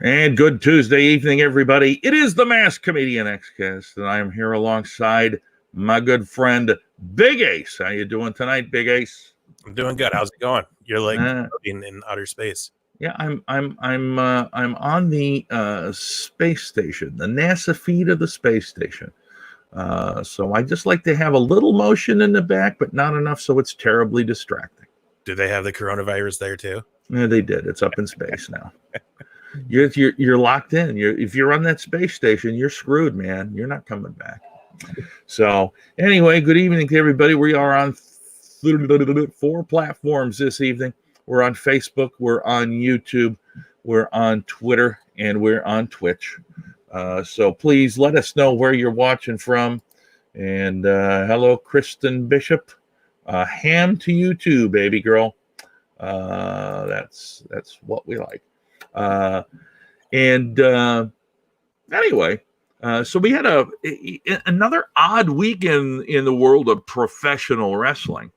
And good Tuesday evening, everybody. It is the Masked Comedian Xcast, and I am here alongside my good friend Big Ace. How you doing tonight, Big Ace? I'm doing good. How's it going? You're like in outer space. Yeah, I'm on the space station, the NASA feed of the space station. So I just like to have a little motion in the back, but not enough so it's terribly distracting. Do they have the coronavirus there too? Yeah, they did. It's up in space now. You're locked in. If you're on that space station, you're screwed, man. You're not coming back. So anyway, good evening to everybody. We are on 4 platforms this evening. We're on Facebook, we're on YouTube, we're on Twitter, and we're on Twitch. So please let us know where you're watching from. And hello, Kristen Bishop. Ham to you too, baby girl. That's what we like. Anyway, so we had another odd weekend in the world of professional wrestling.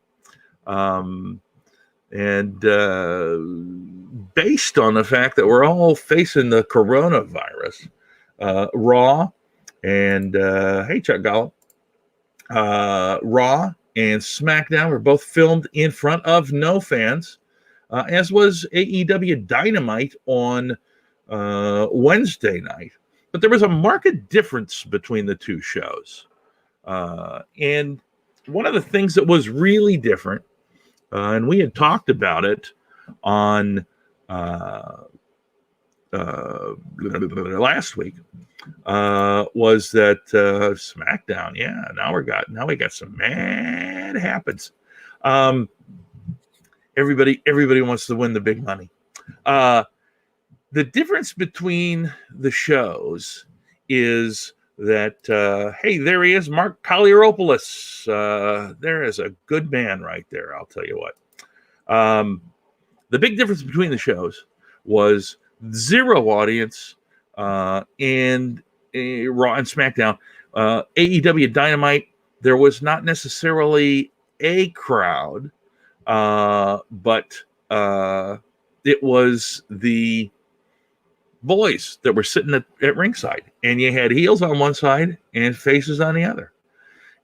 Based on the fact that we're all facing the coronavirus, Raw and hey, Chuck Gollop, Raw and SmackDown were both filmed in front of no fans. As was AEW Dynamite on Wednesday night. But there was a marked difference between the two shows. And one of the things that was really different, and we had talked about it on last week, was that SmackDown, now we got some mad happens. Everybody wants to win the big money. The difference between the shows is that, hey, there he is, Mark Polyaropoulos. There is a good man right there, I'll tell you what. The big difference between the shows was zero audience in Raw and SmackDown. AEW Dynamite, there was not necessarily a crowd. But it was the boys that were sitting at ringside, and you had heels on one side and faces on the other.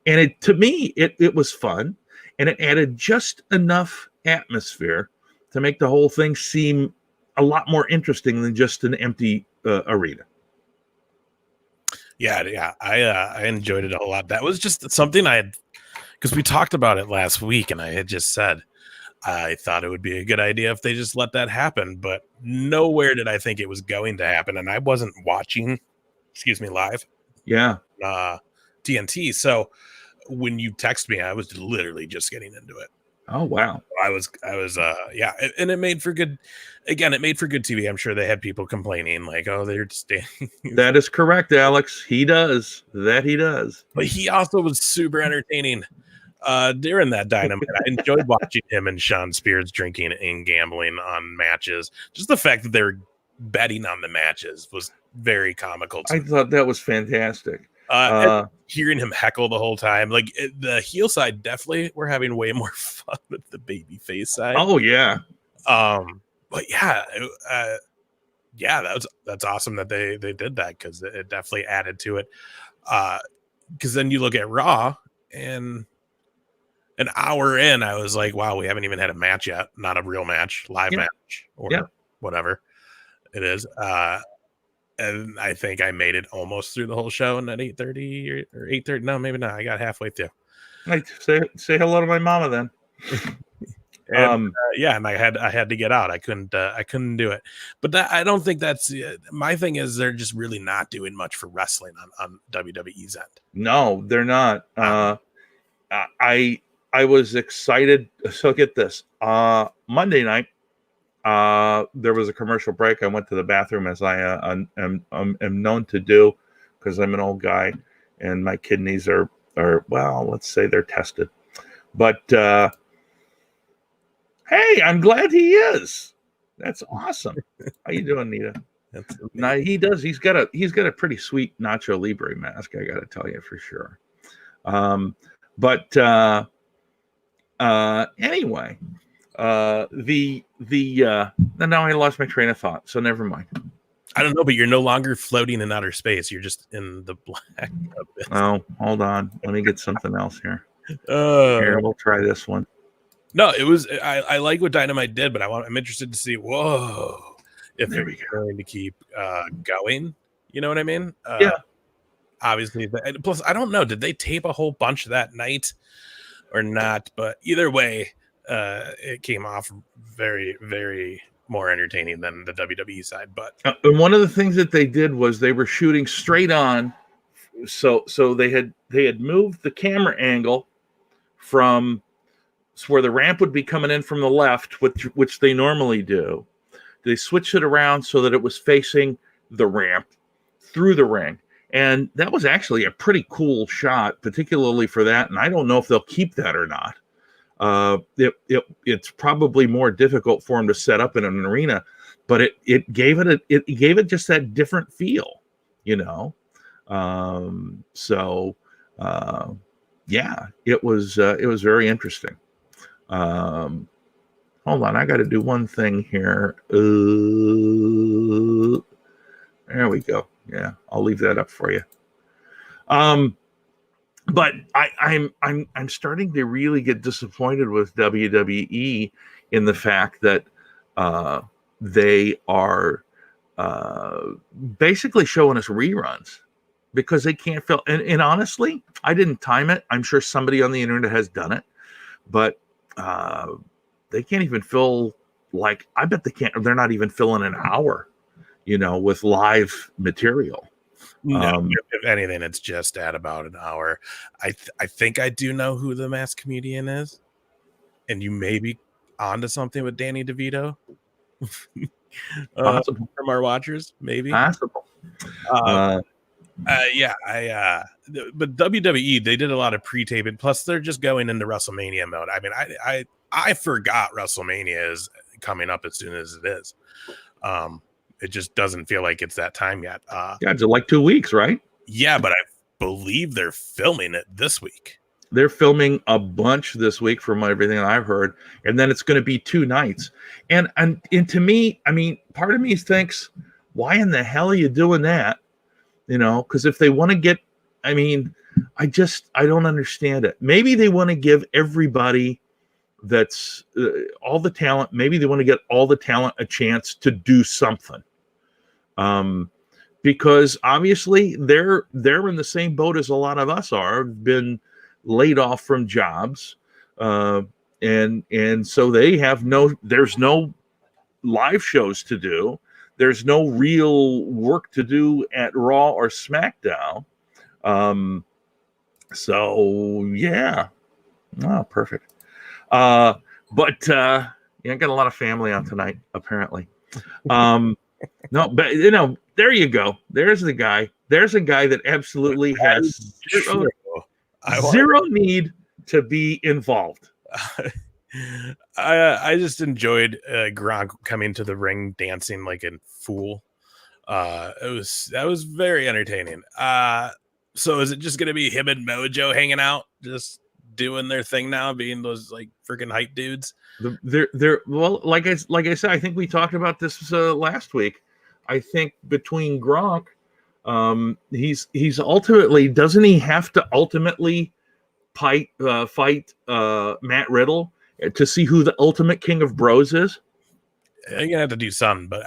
And to me, it was fun, and it added just enough atmosphere to make the whole thing seem a lot more interesting than just an empty arena. Yeah, I enjoyed it a lot. That was just something because we talked about it last week, and I had just said I thought it would be a good idea if they just let that happen, but nowhere did I think it was going to happen, and I wasn't watching, live. Yeah. TNT. So when you text me, I was literally just getting into it. Oh wow. I was yeah, and it made for good. Again, it made for good TV. I'm sure they had people complaining like, "Oh, they're staying." That is correct, Alex. He does. He does. But he also was super entertaining during that Dynamite. I enjoyed watching him and Sean Spears drinking and gambling on matches. Just the fact that they're betting on the matches was very comical. I thought that was fantastic. Hearing him heckle the whole time, like the heel side, definitely we're having way more fun with the baby face side. Oh yeah. But that's awesome that they did that, because it definitely added to it. Because then you look at Raw, and an hour in, I was like, wow, we haven't even had a match yet. Not a real match, live match, or whatever it is. And I think I made it almost through the whole show, and at 8:30 or 8:30. No, maybe not. I got halfway through. Hey, say hello to my mama then. And, and I had to get out. I couldn't do it. But I don't think that's my thing. Is they're just really not doing much for wrestling on WWE's end. No, they're not. I was excited. So get this. Monday night, there was a commercial break. I went to the bathroom, as I am known to do, because I'm an old guy and my kidneys are well, let's say they're tested. But hey, I'm glad he is. That's awesome. How you doing, Nita? Now he does. He's got a pretty sweet Nacho Libre mask, I got to tell you for sure. I don't know, but you're no longer floating in outer space. You're just in the black abyss. Oh, hold on. Let me get something else here. Here, we'll try this one. No, it was. I like what Dynamite did, but I'm interested to see. Whoa, if There we it's going to keep going. You know what I mean? Yeah. Obviously, plus I don't know. Did they tape a whole bunch that night or not? But either way, it came off very, very more entertaining than the WWE side. But And one of the things that they did was they were shooting straight on. So they had moved the camera angle from where the ramp would be coming in from the left, which they normally do. They switched it around so that it was facing the ramp through the ring. And that was actually a pretty cool shot, particularly for that. And I don't know if they'll keep that or not. It's probably more difficult for them to set up in an arena, but it gave it just that different feel, you know. Yeah, it was very interesting. Hold on, I got to do one thing here. There we go. Yeah, I'll leave that up for you. But I'm starting to really get disappointed with WWE in the fact that they are basically showing us reruns because they can't fill. And honestly, I didn't time it. I'm sure somebody on the internet has done it, but they can't even fill. Like, I bet they can't. They're not even filling an hour, with live material. No, if anything, it's just at about an hour. I think I do know who the masked comedian is, and you may be onto something with Danny DeVito. Possible. From our watchers, maybe. Possible. But WWE, they did a lot of pre-taping. Plus, they're just going into WrestleMania mode. I mean, I forgot WrestleMania is coming up as soon as it is. It just doesn't feel like it's that time yet. It's like 2 weeks, right? Yeah, but I believe they're filming it this week. They're filming a bunch this week from everything I've heard. And then it's going to be 2 nights. And to me, I mean, part of me thinks, why in the hell are you doing that? Because if they want to get, I mean, I don't understand it. Maybe they want to give everybody that's all the talent. Maybe they want to get all the talent a chance to do something. Because obviously they're in the same boat as a lot of us are, been laid off from jobs. And so they have there's no live shows to do. There's no real work to do at Raw or SmackDown. So yeah. Oh, perfect. I got a lot of family on tonight, apparently. No, but there you go. There's the guy. There's a guy that absolutely has zero need to be involved. I just enjoyed Gronk coming to the ring dancing like a fool. That was very entertaining. So is it just gonna be him and Mojo hanging out, just doing their thing now, being those like freaking hype dudes? They're well, like I said, I think we talked about this last week. I think between Gronk, he's ultimately, doesn't he have to ultimately fight Matt Riddle to see who the ultimate king of bros is? You're gonna have to do something, but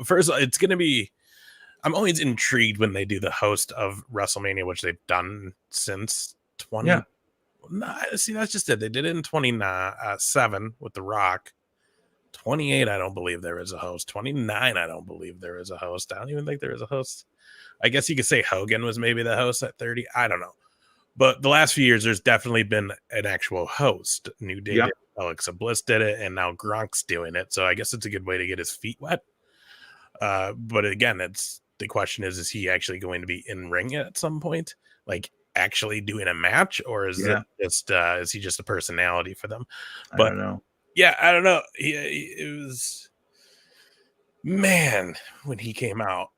first it's gonna be. I'm always intrigued when they do the host of WrestleMania, which they've done since 20. Yeah. No, see, that's just it. They did it in 27 with The Rock. 28, I don't believe there is a host. 29, I don't believe there is a host. I don't even think there is a host. I guess you could say Hogan was maybe the host at 30. I don't know. But the last few years, there's definitely been an actual host. New Day, yep. Alexa Bliss did it, and now Gronk's doing it. So I guess it's a good way to get his feet wet. But again, the question is he actually going to be in ring at some point? Like, actually doing a match, or is it just is he just a personality for them? But I don't know. Yeah, I don't know. It was, man, when he came out,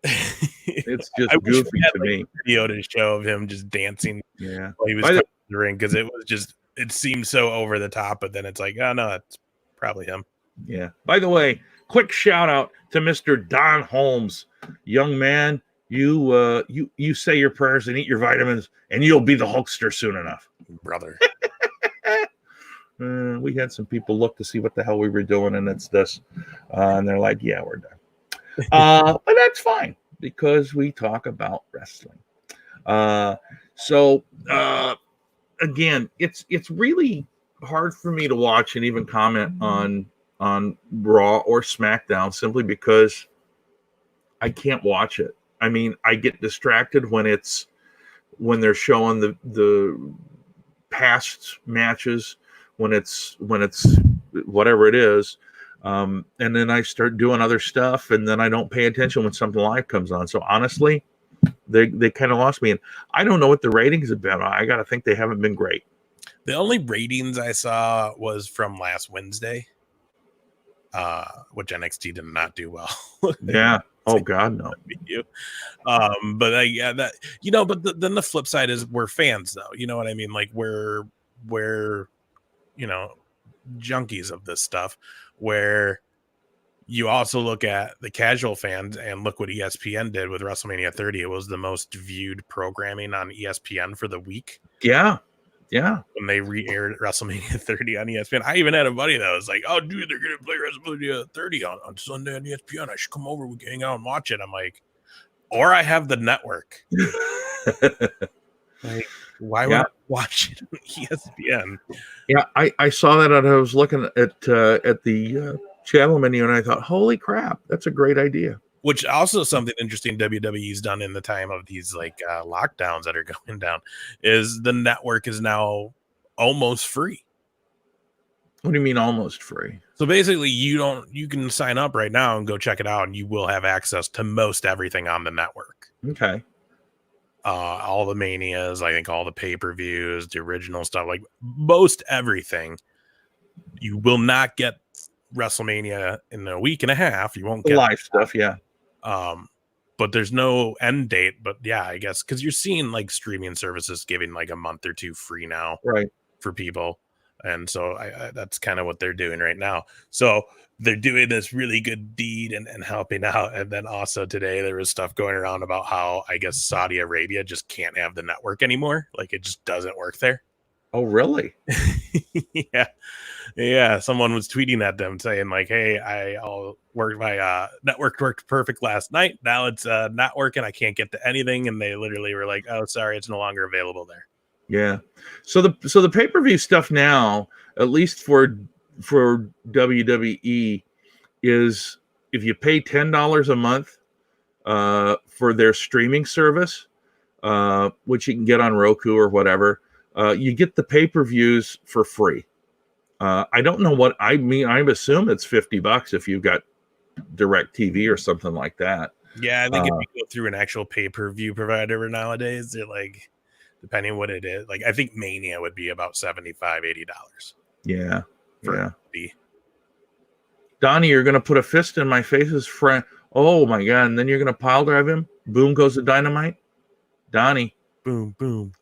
it's just goofy to me. Video to show of him just dancing. Yeah, while he was in the ring, because it seemed so over the top. But then it's like, oh no, that's probably him. Yeah. By the way, quick shout out to Mr. Don Holmes. Young man, you say your prayers and eat your vitamins, and you'll be the Hulkster soon enough. Brother. We had some people look to see what the hell we were doing, and it's this. And they're like, yeah, we're done. But that's fine because we talk about wrestling. So again, it's really hard for me to watch and even comment on Raw or SmackDown simply because I can't watch it. I mean, I get distracted when they're showing the past matches, when it's whatever it is, and then I start doing other stuff, and then I don't pay attention when something live comes on. So honestly, they kind of lost me, and I don't know what the ratings have been. I got to think they haven't been great. The only ratings I saw was from last Wednesday, which NXT did not do well. Yeah. Oh God, no. But yeah, that but then the flip side is we're fans, though. You know what I mean? Like we're junkies of this stuff. Where you also look at the casual fans and look what ESPN did with WrestleMania 30. It was the most viewed programming on ESPN for the week. Yeah. Yeah. When they re-aired WrestleMania 30 on ESPN. I even had a buddy that was like, oh, dude, they're going to play WrestleMania 30 on Sunday on ESPN. I should come over. We can hang out and watch it. I'm like, or I have the network. Like, why would I watch it on ESPN? Yeah, I saw that and I was looking at the channel menu and I thought, holy crap, that's a great idea. Which also something interesting WWE's done in the time of these like lockdowns that are going down is the network is now almost free. What do you mean almost free? So basically you can sign up right now and go check it out and you will have access to most everything on the network. Okay. All the manias, I think all the pay-per-views, the original stuff, like most everything. You will not get WrestleMania in a week and a half. You won't get live stuff, yeah. But there's no end date. But yeah, I guess because you're seeing like streaming services giving like a month or two free now, right, for people, and so I that's kind of what they're doing right now. So they're doing this really good deed and helping out. And then also today there was stuff going around about how I guess Saudi Arabia just can't have the network anymore. Like it just doesn't work there. Oh, really? Yeah. Someone was tweeting at them saying like, hey, my network worked perfect last night. Now it's not working. I can't get to anything. And they literally were like, oh, sorry, it's no longer available there. Yeah. So the pay-per-view stuff now, at least for WWE, is if you pay $10 a month for their streaming service, which you can get on Roku or whatever, you get the pay-per-views for free. I don't know what I mean. I assume it's $50 if you've got DirecTV or something like that. Yeah, I think if you go through an actual pay-per-view provider nowadays, they're like, depending on what it is, like I think Mania would be about $75-$80. Yeah. Yeah. Donnie, you're gonna put a fist in my face's friend. Oh my God! And then you're gonna pile drive him. Boom goes the Dynamite. Donnie. Boom, boom.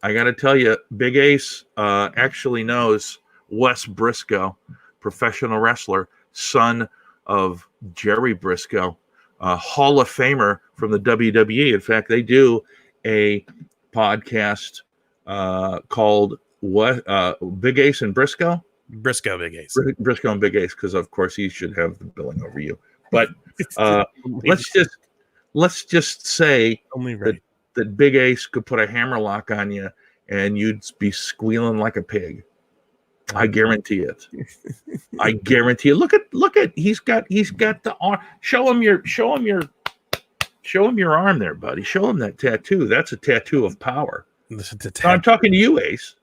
I gotta tell you, Big Ace actually knows Wes Briscoe, professional wrestler, son of Jerry Briscoe, Hall of Famer from the WWE. In fact, they do a podcast called Big Ace and Briscoe. Briscoe Big Ace. Briscoe and Big Ace, because of course he should have the billing over you. But let's just say that Big Ace could put a hammerlock on you and you'd be squealing like a pig. I guarantee it. I guarantee it. Look at he's got the arm. Show him your arm there, buddy. Show him that tattoo. That's a tattoo of power. I'm talking to you, Ace.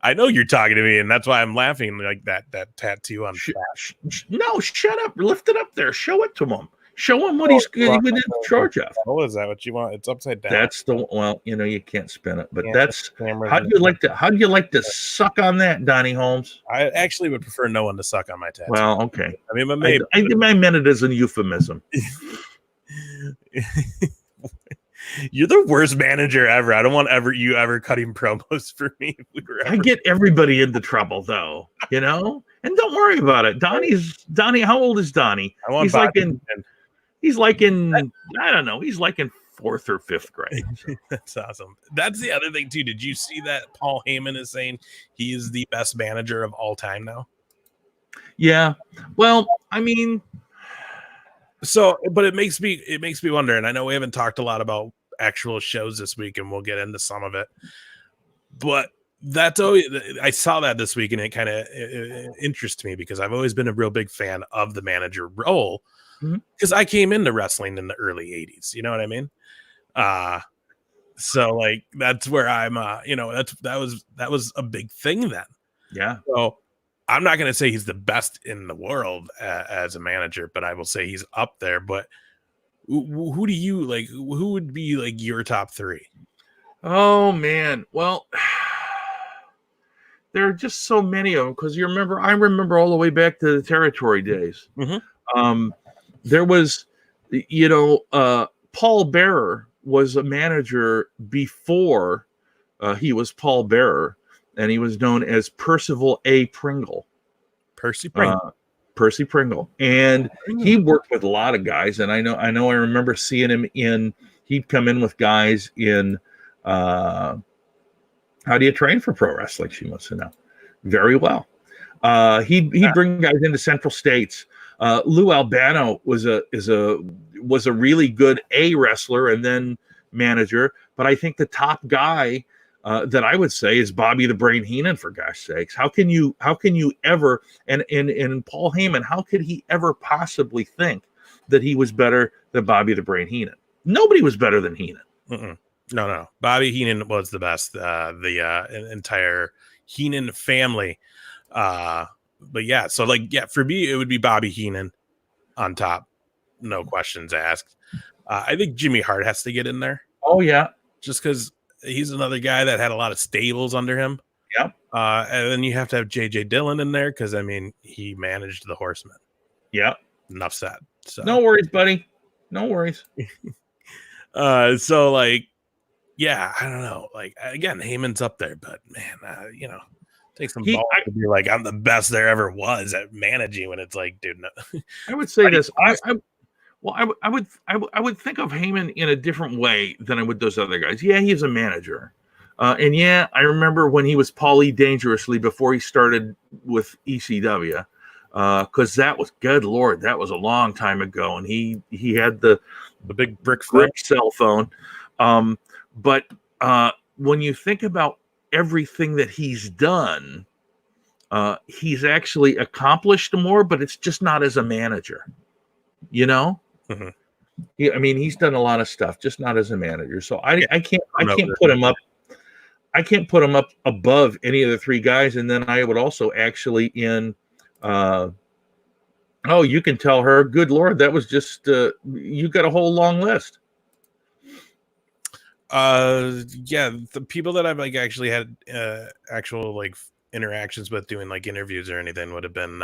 I know you're talking to me, and that's why I'm laughing. Like that tattoo on. No, shut up. Lift it up there. Show it to him. Show him what he's within charge of. Oh, is that what you want? It's upside down. That's you can't spin it, but that's how do you like to suck on that, Donnie Holmes? I actually would prefer no one to suck on my tattoo. Well, okay. I mean, but maybe I meant it as a euphemism. You're the worst manager ever. I don't want you ever cutting promos for me. I get everybody into trouble, though. You know, And don't worry about it. Donnie. How old is Donnie? I want He's Bobby like in. Heenan. He's like in. I don't know. He's like in 4th or 5th grade. So. That's awesome. That's the other thing too. Did you see that Paul Heyman is saying he is the best manager of all time now? Yeah. Well, I mean, so, but it makes me wonder. And I know we haven't talked a lot about actual shows this week, and we'll get into some of it. But that's always, I saw that this week, and it kind of interests me because I've always been a real big fan of the manager role because I came into wrestling in the early 80s. You know what I mean? So like that's where I'm that was a big thing then. Yeah. So I'm not going to say he's the best in the world as a manager, but I will say he's up there. But who do you like? Who would be like your top 3? Oh man. Well, there are just so many of them because I remember all the way back to the territory days. There was, Paul Bearer was a manager before he was Paul Bearer, and he was known as Percival A. Pringle. Percy Pringle. Percy Pringle. And he worked with a lot of guys, and I remember seeing him he'd come in with guys in How Do You Train for Pro Wrestling? She wants to know. Very well. He'd bring guys into Central States. Lou Albano was a really good wrestler and then manager, but I think the top guy that I would say is Bobby the Brain Heenan, for gosh sakes. How can you ever and Paul Heyman, how could he ever possibly think that he was better than Bobby the Brain Heenan? Nobody was better than Heenan. No. Bobby Heenan was the best. The entire Heenan family. But yeah, so like, yeah, for me, it would be Bobby Heenan on top. No questions asked. I think Jimmy Hart has to get in there. Oh yeah. Just because he's another guy that had a lot of stables under him. Yep. And then you have to have JJ Dillon in there. Cause I mean, he managed the Horsemen. Yep. Enough said. So no worries, buddy. No worries. So like, yeah, I don't know. Like again, Heyman's up there, but man, take some balls to be like, I'm the best there ever was at managing when it's like, dude, no. I would say this. I would think of Heyman in a different way than I would those other guys. Yeah, he's a manager. And yeah, I remember when he was Paulie Dangerously before he started with ECW. Because that was, good Lord, that was a long time ago. And he had the big brick cell phone. But when you think about everything that he's done, he's actually accomplished more, but it's just not as a manager, Mm-hmm. Yeah, I mean, he's done a lot of stuff, just not as a manager. So I can't put him up. I can't put him up above any of the 3 guys. And then I would also actually you can tell her, good Lord, that was just you got a whole long list. Yeah, the people that I've like actually had actual like interactions with doing like interviews or anything would have been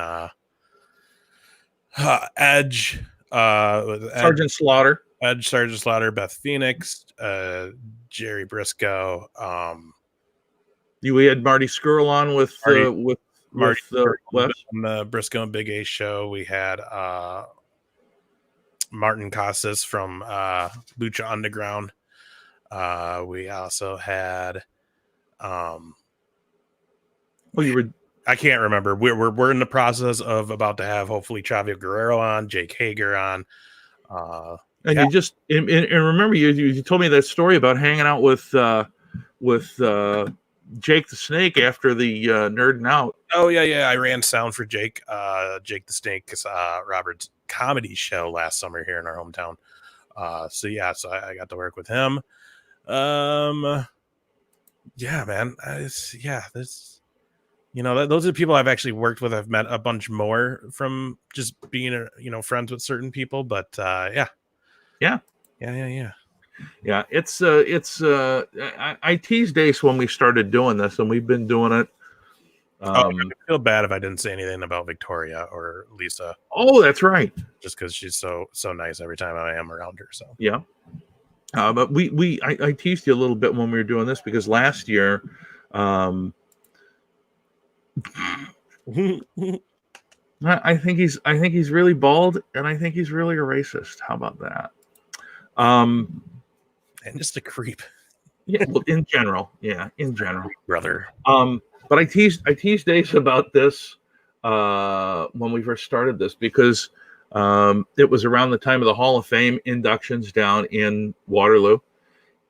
Edge, Sergeant Slaughter, Beth Phoenix, Jerry Briscoe. We had Marty Skrull on with Marty West. On the Briscoe and Big A show. We had Martin Casas from Lucha Underground. We also had I can't remember. We're in the process of about to have hopefully Chavio Guerrero on, Jake Hager on. And you just and remember you told me that story about hanging out with Jake the Snake after the Nerding Out. Oh yeah. I ran sound for Jake the Snake's Robert's comedy show last summer here in our hometown. So I got to work with him. Yeah, man. Those are people I've actually worked with. I've met a bunch more from just being friends with certain people, but yeah. I teased Ace when we started doing this, and we've been doing it. I feel bad if I didn't say anything about Victoria or Lisa. Oh, that's right. Just because she's so nice every time I am around her. So yeah. But I teased you a little bit when we were doing this because last year, I think he's really bald, and I think he's really a racist. How about that? And just a creep. Yeah, well, in general, in general, brother. But I teased Dave about this when we first started this because it was around the time of the Hall of Fame inductions down in Waterloo,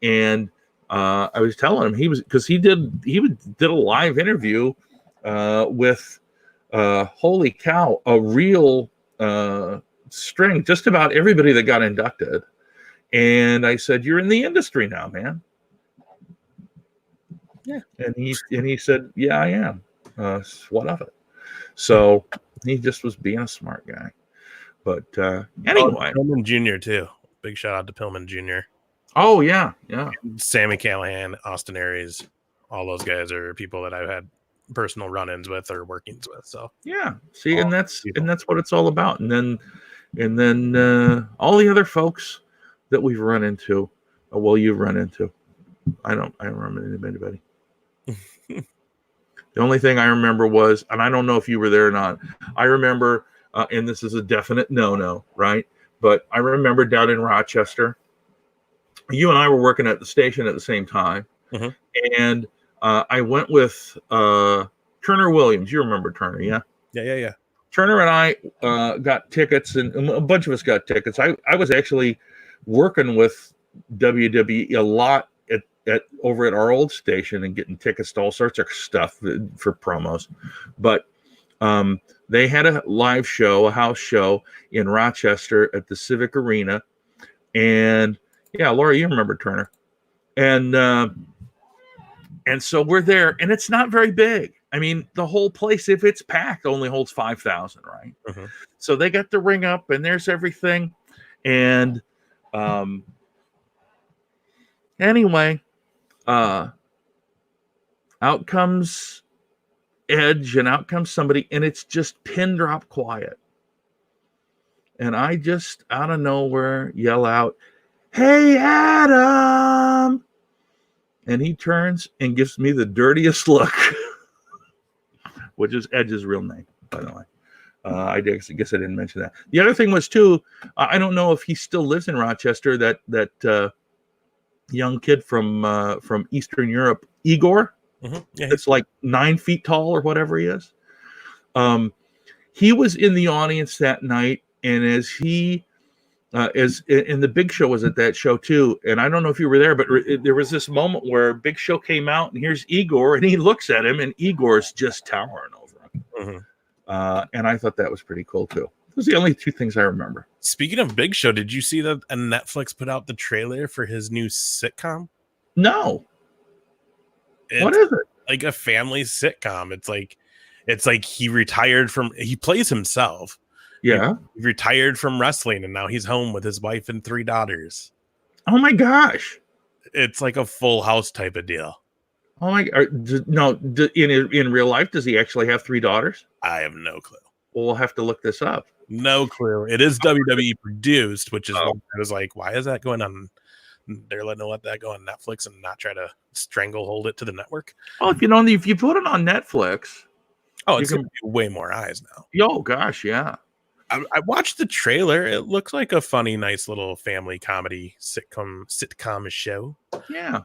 and I was telling him he did a live interview with holy cow, a real string, just about everybody that got inducted. And I said, "You're in the industry now, man." Yeah. And he said, "Yeah, I am. What of it?" So he just was being a smart guy. But anyway, Pillman Jr. too. Big shout out to Pillman Jr. Oh yeah. Sammy Callahan, Austin Aries, all those guys are people that I've had personal run-ins with or workings with. So yeah. See, and that's what it's all about. And then all the other folks that we've run into, you've run into. I don't remember anybody. The only thing I remember was, and I don't know if you were there or not, I remember, and this is a definite no, right? But I remember down in Rochester, you and I were working at the station at the same time. Mhm. And I went with Turner Williams. You remember Turner, yeah? Yeah. Turner and I got tickets, and a bunch of us got tickets. I was actually working with WWE a lot at over at our old station and getting tickets to all sorts of stuff for promos. But they had a live show, a house show in Rochester at the Civic Arena. And yeah, Laura, you remember Turner. And so we're there, and it's not very big. I mean, the whole place, if it's packed, only holds 5,000, right? Mm-hmm. So they got the ring up, and there's everything. And anyway, out comes Edge, and out comes somebody, and it's just pin drop quiet. And I just, out of nowhere, yell out, "Hey, Adam!" And he turns and gives me the dirtiest look, which is Edge's real name, by the way. I guess I didn't mention that. The other thing was, too, I don't know if he still lives in Rochester, that young kid from Eastern Europe, Igor. Mm-hmm. Yeah, it's like 9 feet tall or whatever he is. He was in the audience that night, and as the Big Show was at that show too, and I don't know if you were there, but there was this moment where Big Show came out, and here's Igor, and he looks at him, and Igor's just towering over him. Mm-hmm. And I thought that was pretty cool too. Those are the only two things I remember. Speaking of Big Show, did you see that Netflix put out the trailer for his new sitcom? No. What is it? Like a family sitcom. It's like he plays himself. Yeah. He retired from wrestling, and now he's home with his wife and 3 daughters. Oh my gosh. It's like a Full House type of deal. Oh my! No, in real life, does he actually have 3 daughters? I have no clue. Well, we'll have to look this up. No clue. It is WWE produced, which is why I was like, why is that going on? They're letting let that go on Netflix and not try to stranglehold it to the network. Oh, if you put it on Netflix, it's gonna be way more eyes now. Oh gosh, yeah. I watched the trailer. It looks like a funny, nice little family comedy sitcom show. Yeah.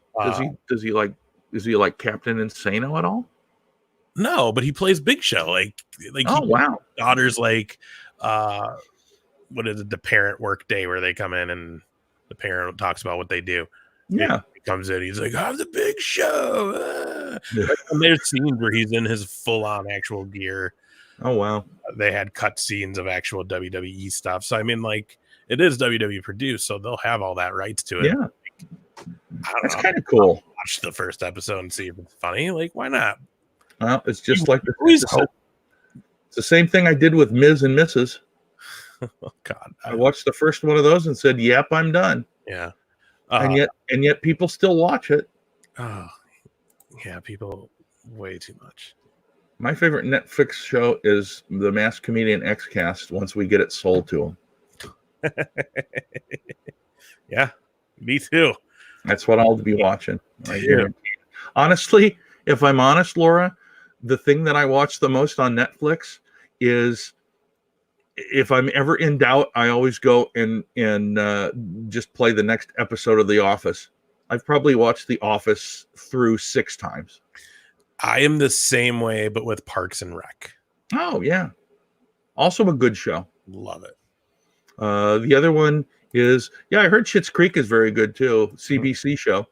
Is he like Captain Insano at all? No, but he plays Big Show. Like wow. Daughters what is it? The parent work day where they come in and the parent talks about what they do. Yeah. He comes in, he's like, I'm the Big Show. And there's scenes where he's in his full-on actual gear. Oh wow. They had cut scenes of actual WWE stuff. So I mean, like, it is WWE produced, so they'll have all that rights to it. Yeah. That's kind of cool. I'll watch the first episode and see if it's funny. Like, why not? Well, it's just like it's the same thing I did with Ms. and Mrs. Oh God. I watched the first one of those and said, "Yep, I'm done." Yeah. And yet people still watch it. Oh, yeah, people way too much. My favorite Netflix show is The Masked Comedian X-Cast once we get it sold to them. Yeah, me too. That's what I'll be watching. Honestly, if I'm honest, Laura, the thing that I watch the most on Netflix is if I'm ever in doubt, I always go and just play the next episode of The Office. I've probably watched The Office through 6 times. I am the same way, but with Parks and Rec. Oh yeah, also a good show. Love it. The other one is, yeah, I heard Schitt's Creek is very good too. CBC show.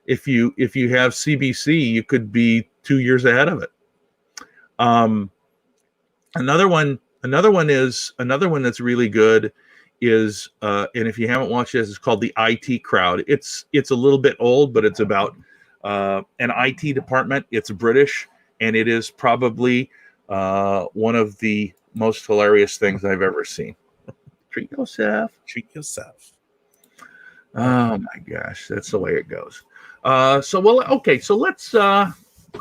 If you have CBC, you could be 2 years ahead of it. Another one that's really good is, and if you haven't watched this, it's called The IT Crowd. It's a little bit old, but it's about an IT department. It's British, and it is probably one of the most hilarious things I've ever seen. Treat yourself. Treat yourself. Oh my gosh, that's the way it goes. So let's. I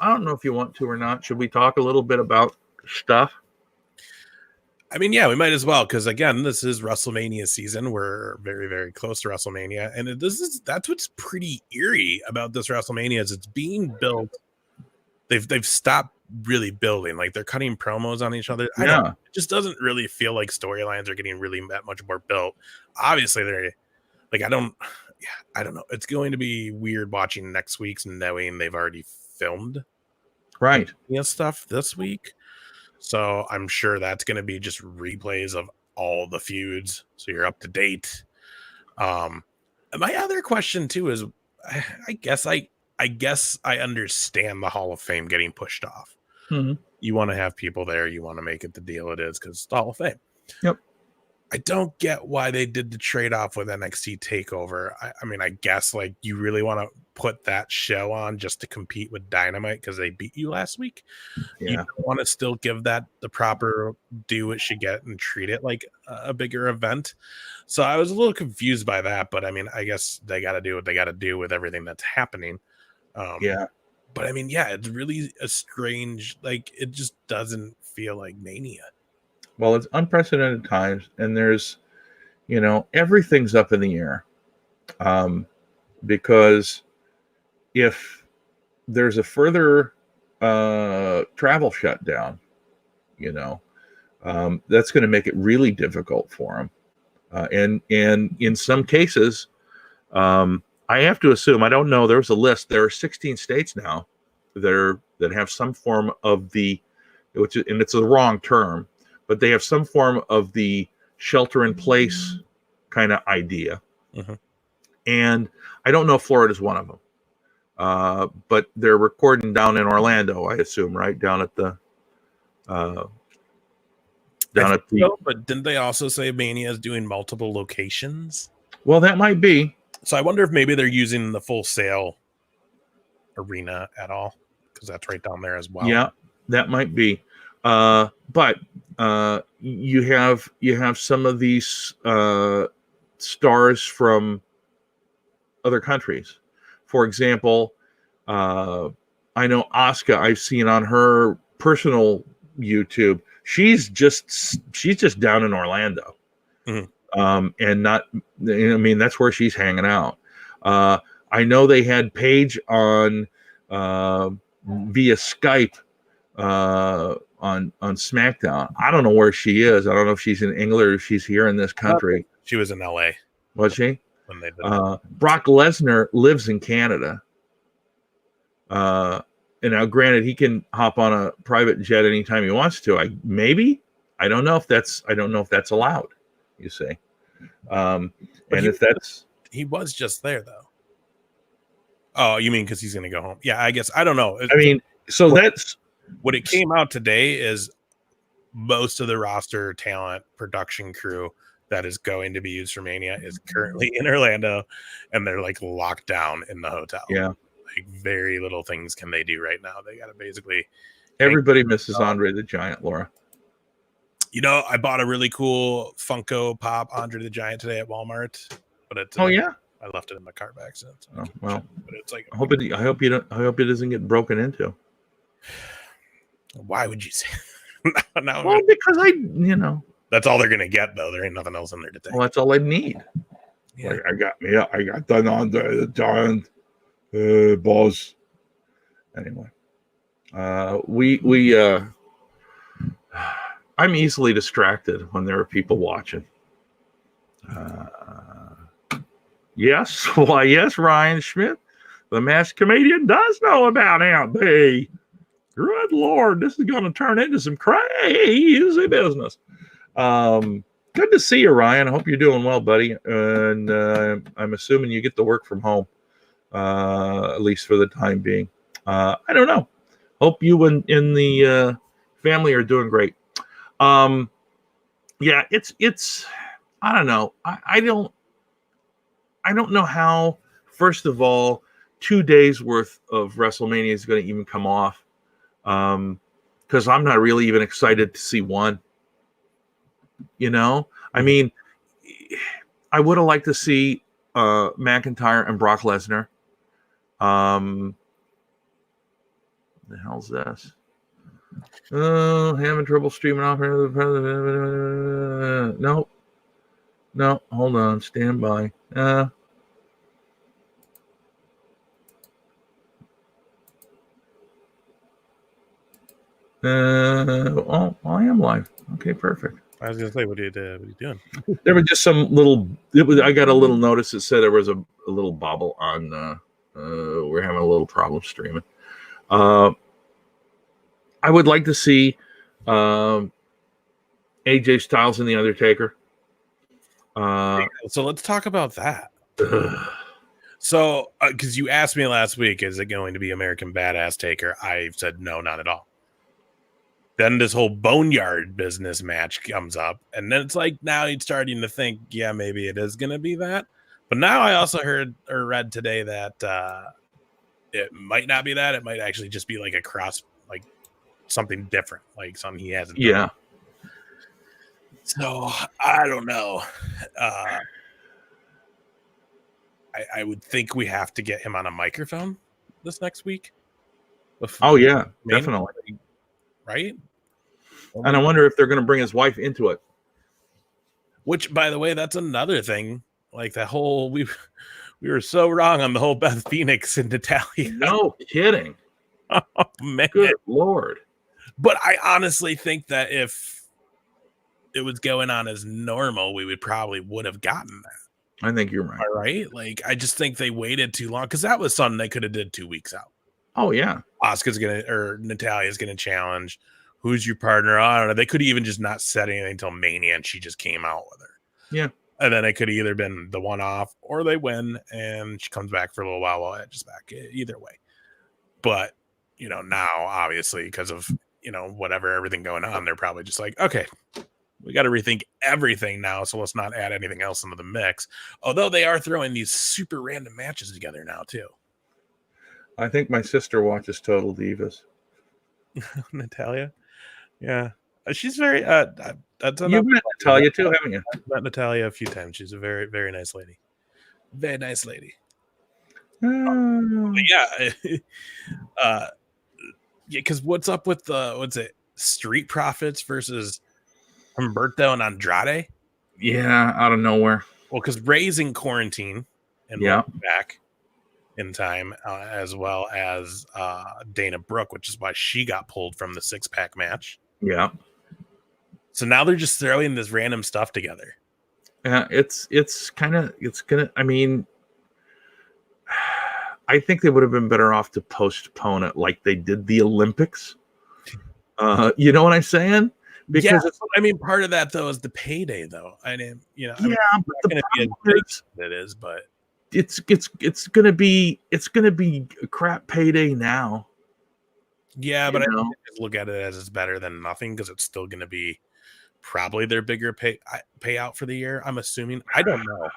don't know if you want to or not. Should we talk a little bit about stuff? I mean, yeah, we might as well, because again, this is Wrestlemania season. We're very, very close to Wrestlemania, and that's what's pretty eerie about this Wrestlemania is it's being built. They've stopped really building, like they're cutting promos on each other. Yeah, it just doesn't really feel like storylines are getting really that much more built. Obviously, they're like I don't know. It's going to be weird watching next week's knowing they've already filmed right. Stuff this week. So I'm sure that's going to be just replays of all the feuds. So you're up to date. My other question too is, I guess I understand the Hall of Fame getting pushed off. Mm-hmm. You want to have people there. You want to make it the deal it is because it's the Hall of Fame. Yep. I don't get why they did the trade off with NXT TakeOver. I mean, I guess like you really want to put that show on just to compete with Dynamite because they beat you last week. Yeah. You don't want to still give that the proper due it should get and treat it like a bigger event. So I was a little confused by that, but I mean, I guess they got to do what they got to do with everything that's happening. Yeah. But I mean, yeah, it's really a strange, like it just doesn't feel like Mania. Well, it's unprecedented times, and there's, everything's up in the air. Because if there's a further travel shutdown, that's going to make it really difficult for them. And in some cases, I have to assume, I don't know, there's a list. There are 16 states now that have some form of and it's the wrong term, but they have some form of the shelter in place kind of idea. Mm-hmm. And I don't know if Florida's one of them. But they're recording down in Orlando, I assume, right? Down at the but didn't they also say Mania is doing multiple locations? Well, that might be. So I wonder if maybe they're using the Full Sail arena at all, because that's right down there as well. Yeah, that might be. But you have some of these stars from other countries. For example, I know Asuka. I've seen on her personal YouTube. She's just down in Orlando, and not. I mean, that's where she's hanging out. I know they had Paige on via Skype on SmackDown. I don't know where she is. I don't know if she's in England or if she's here in this country. She was in LA. Was she? When they did Brock Lesnar lives in Canada. And now, granted, he can hop on a private jet anytime he wants to. I don't know if that's allowed. You see, and if that's he was just there though. Oh, you mean because he's going to go home? Yeah, I guess I don't know. I mean, so that's what it came out today is most of the roster talent production crew that is going to be used for Mania is currently in Orlando, and they're like locked down in the hotel. Yeah, like very little things can they do right now. They got to basically. Everybody misses Andre the Giant, Laura. I bought a really cool Funko Pop Andre the Giant today at Walmart, but it's yeah, I left it in my car by accident. So well, but it's like I hope it doesn't get broken into. Why would you say? now Well, because that's all they're gonna get though. There ain't nothing else in there to take. Well, that's all I need. Yeah. Like, I got done on the Giant boss. Anyway, I'm easily distracted when there are people watching. Yes, why yes, Ryan Schmidt, the masked comedian, does know about MB. Good Lord, this is going to turn into some crazy business. Good to see you, Ryan. I hope you're doing well, buddy. And I'm assuming you get to work from home, at least for the time being. I don't know. Hope you and in the family are doing great. Yeah, it's. I don't know. I don't know how. First of all, 2 days worth of WrestleMania is going to even come off. Because I'm not really even excited to see one. You know, I mean, I would have liked to see McIntyre and Brock Lesnar. The hell's this? Oh, having trouble streaming off. No, hold on, stand by. Oh, I am live. Okay, perfect. I was gonna say, what are you doing? There was just some little. I got a little notice that said there was a little bobble on. We're having a little problem streaming. I would like to see AJ Styles and the Undertaker. So let's talk about that. So, because you asked me last week, is it going to be American Badass Taker? I said no, not at all. Then this whole Boneyard business match comes up, and then it's like now he's starting to think, yeah, maybe it is going to be that. But now I also heard or read today that it might not be that. It might actually just be like a cross, like something different, like something he hasn't done. Yeah. So I don't know. I would think we have to get him on a microphone this next week. Oh yeah, definitely. Right. And I wonder if they're going to bring his wife into it. Which, by the way, that's another thing. Like that whole we were so wrong on the whole Beth Phoenix and Natalia. No kidding. Oh man, good Lord. But I honestly think that if it was going on as normal, we would have gotten that. I think you're right. All right. Like, I just think they waited too long because that was something they could have did 2 weeks out. Oh, yeah. Natalia's going to challenge. Who's your partner? I don't know. They could even just not set anything until Mania and she just came out with her. Yeah. And then it could have either been the one off or they win and she comes back for a little while Edge is back. Either way. But, now, obviously, because of, everything going on, they're probably just like, okay, we got to rethink everything now, so let's not add anything else into the mix. Although they are throwing these super random matches together now, too. I think my sister watches Total Divas. Natalia? Yeah. She's very... You've met Natalia, too, haven't you? I've met Natalia a few times. She's a very, very nice lady. Very nice lady. Yeah. Because what's up with Street Profits versus... Humberto and Andrade? Yeah, out of nowhere. Well, because Ray's in quarantine and back in time, as well as Dana Brooke, which is why she got pulled from the 6-pack match. Yeah. So now they're just throwing this random stuff together. Yeah, it's gonna. I mean, I think they would have been better off to postpone it like they did the Olympics. You know what I'm saying? Because part of that though is the payday, though. But the it is, but it's gonna be a crap payday now. Yeah, but I look at it as it's better than nothing because it's still gonna be probably their bigger payout for the year. I'm assuming. I don't know.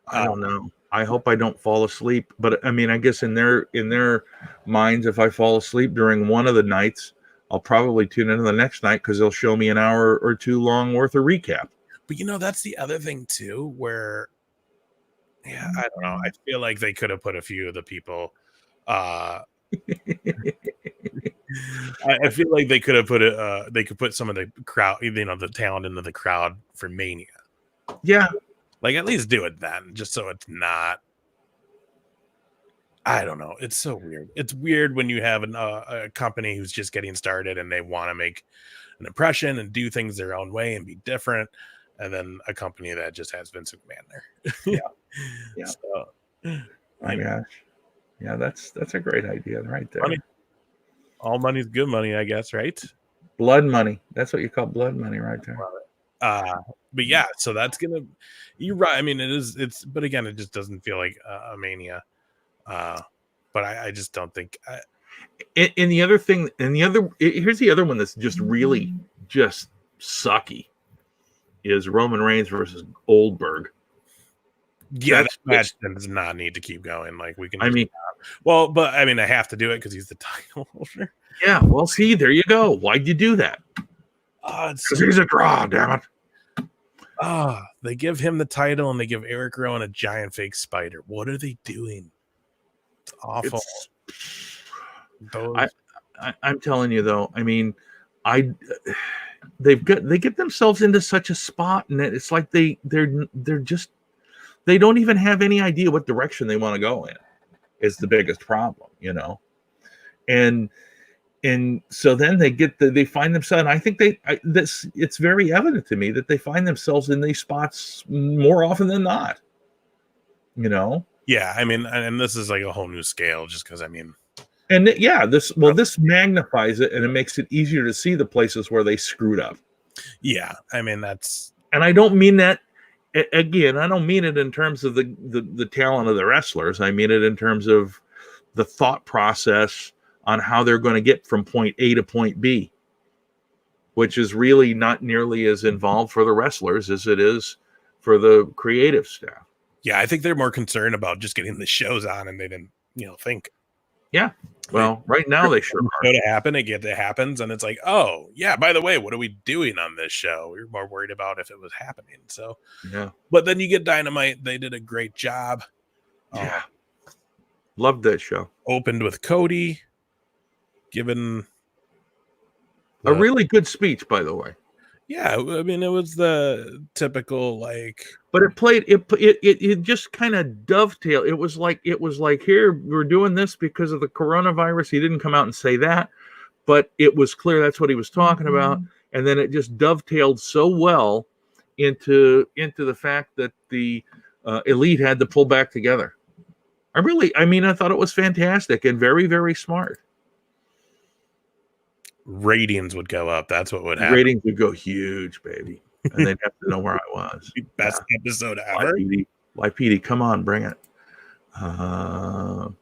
I don't know. I hope I don't fall asleep. But I mean, I guess in their minds, if I fall asleep during one of the nights, I'll probably tune into the next night because they'll show me an hour or two long worth of recap. But that's the other thing too, where, I don't know. I feel like they could have put a few of the people. I feel like they could have put it. They could put some of the crowd, the talent into the crowd for Mania. Yeah, like at least do it then, just so it's not. I don't know. It's so weird. It's weird when you have a company who's just getting started and they want to make an impression and do things their own way and be different. And then a company that just has Vince McMahon there. Yeah. So, My gosh. Yeah, that's a great idea right there. Money. All money's good money, I guess, right? Blood money. That's what you call blood money right there. But yeah, so that's gonna. You're right. I mean, it's. But again, it just doesn't feel like a Mania. But I just don't think. And the other thing, here's the other one that's just really just sucky, is Roman Reigns versus Goldberg. Yeah, that match does not need to keep going. Like we can. I mean, but I mean, I have to do it because he's the title holder. Yeah, well, see, there you go. Why'd you do that? Because he's a draw, damn it. They give him the title and they give Eric Rowan a giant fake spider. What are they doing? It's awful. I'm telling you though. I mean, they get themselves into such a spot, and it's like they're just they don't even have any idea what direction they want to go in. Is the biggest problem, and so then they find themselves. And I think it's very evident to me that they find themselves in these spots more often than not. Yeah, I mean, and this is like a whole new scale, just because I mean. And this magnifies it, and it makes it easier to see the places where they screwed up. Yeah, I mean that's. And I don't mean that. Again, I don't mean it in terms of the talent of the wrestlers. I mean it in terms of the thought process on how they're going to get from point A to point B, which is really not nearly as involved for the wrestlers as it is for the creative staff. Yeah, I think they're more concerned about just getting the shows on, and they didn't, think. Yeah. Well, right now they sure are. It happen. It happens, and it's like, oh yeah. By the way, what are we doing on this show? We were more worried about if it was happening. So yeah. But then you get Dynamite. They did a great job. Yeah. Loved that show. Opened with Cody, given a really good speech, by the way. Yeah, I mean, it was the typical but it just kind of dovetailed. It was like here we're doing this because of the coronavirus. He didn't come out and say that, but it was clear that's what he was talking about. And then it just dovetailed so well into the fact that the Elite had to pull back together. I thought it was fantastic and very, very smart. Ratings would go up. That's what would happen. Ratings would go huge, baby. And they'd have to know where I was. Best episode ever. PD, come on, bring it. Do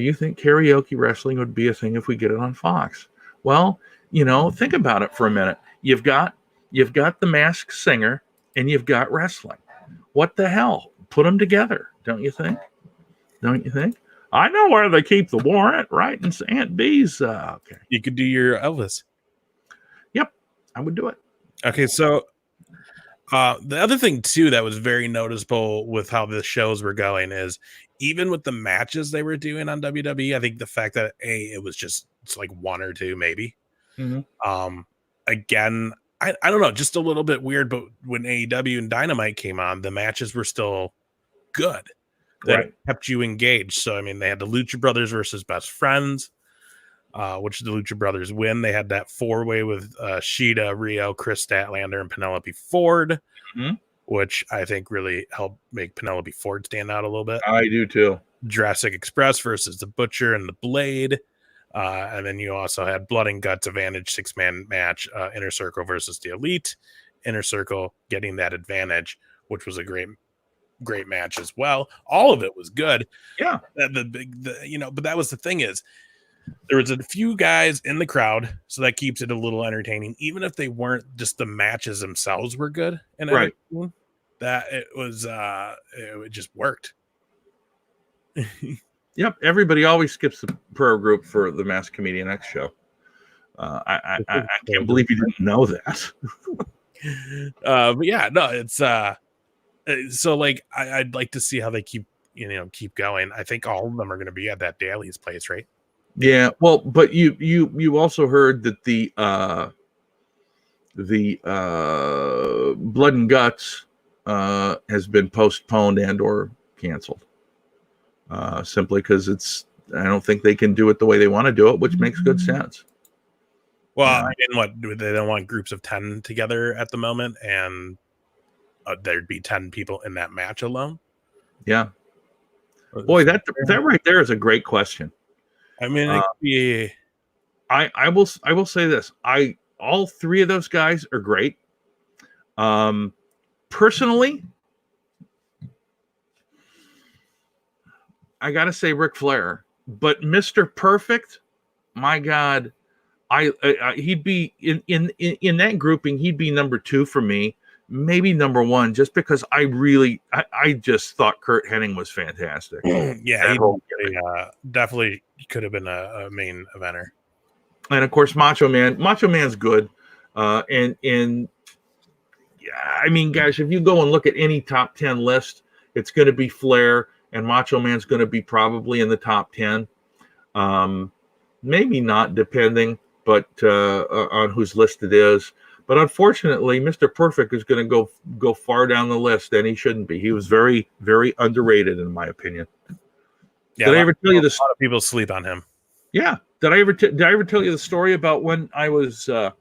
you think karaoke wrestling would be a thing if we get it on Fox? Well, think about it for a minute. You've got the Masked Singer and you've got wrestling. What the hell? Put them together, don't you think? Don't you think? I know where they keep the warrant, right? In Aunt B's. Okay. You could do your Elvis. Yep, I would do it. Okay, so the other thing too that was very noticeable with how the shows were going is even with the matches they were doing on WWE, I think the fact that it's like one or two maybe. Mm-hmm. Again, I don't know, just a little bit weird, but when AEW and Dynamite came on, the matches were still good. That kept you engaged. So, I mean, they had the Lucha Brothers versus Best Friends, which the Lucha Brothers win. They had that 4-way with Shida, Rio, Chris Statlander, and Penelope Ford, which I think really helped make Penelope Ford stand out a little bit. I do too. Jurassic Express versus the Butcher and the Blade. And then you also had Blood and Guts advantage 6-man match, Inner Circle versus the Elite. Inner Circle getting that advantage, which was a great match as well. All of it was good. Yeah. But that was the thing is there was a few guys in the crowd, so that keeps it a little entertaining, even if they weren't just the matches themselves were good. And that it was it just worked. Yep. Everybody always skips the pro group for the Masked Comedian X show. I can't believe you didn't know that. But yeah, no, it's so I'd like to see how they keep going. I think all of them are going to be at that Daly's place, right? Yeah. Well, but you also heard that the Blood and Guts has been postponed and or canceled. Simply because I don't think they can do it the way they want to do it, which makes good sense. Well, I mean, what they don't want groups of 10 together at the moment, and there'd be 10 people in that match alone. Yeah. Boy, that right there is a great question. I mean, I will say this. All three of those guys are great. Personally, I gotta say Ric Flair, but Mr. Perfect, my God, he'd be in that grouping. He'd be number 2 for me, maybe number 1, just because I just thought Kurt Hennig was fantastic. Yeah, he definitely could have been a main eventer. And of course, Macho Man. Macho Man's good, and yeah, I mean, guys, if you go and look at any top 10 list, it's going to be Flair, and Macho Man's going to be probably in the top 10. Maybe not, depending, but on whose list it is. But unfortunately, Mr. Perfect is going to go far down the list, and he shouldn't be. He was very, very underrated, in my opinion. Yeah, did I ever tell you this? A lot of people sleep on him. Yeah. Did I ever tell you the story about when I was, when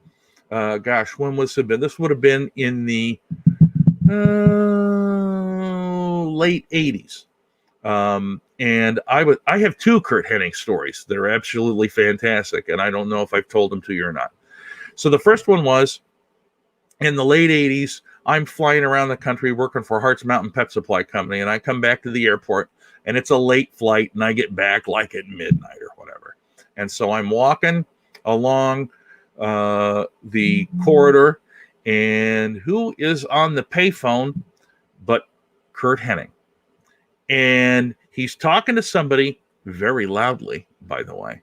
was it been? This would have been in the late 80s. And I have 2 Kurt Hennig stories that are absolutely fantastic, and I don't know if I've told them to you or not. So the first one was in the late 80s. I'm flying around the country working for Hart's Mountain Pet Supply Company, and I come back to the airport, and it's a late flight, and I get back like at midnight or whatever. And so I'm walking along the corridor, and who is on the payphone but Kurt Hennig? And he's talking to somebody very loudly, by the way,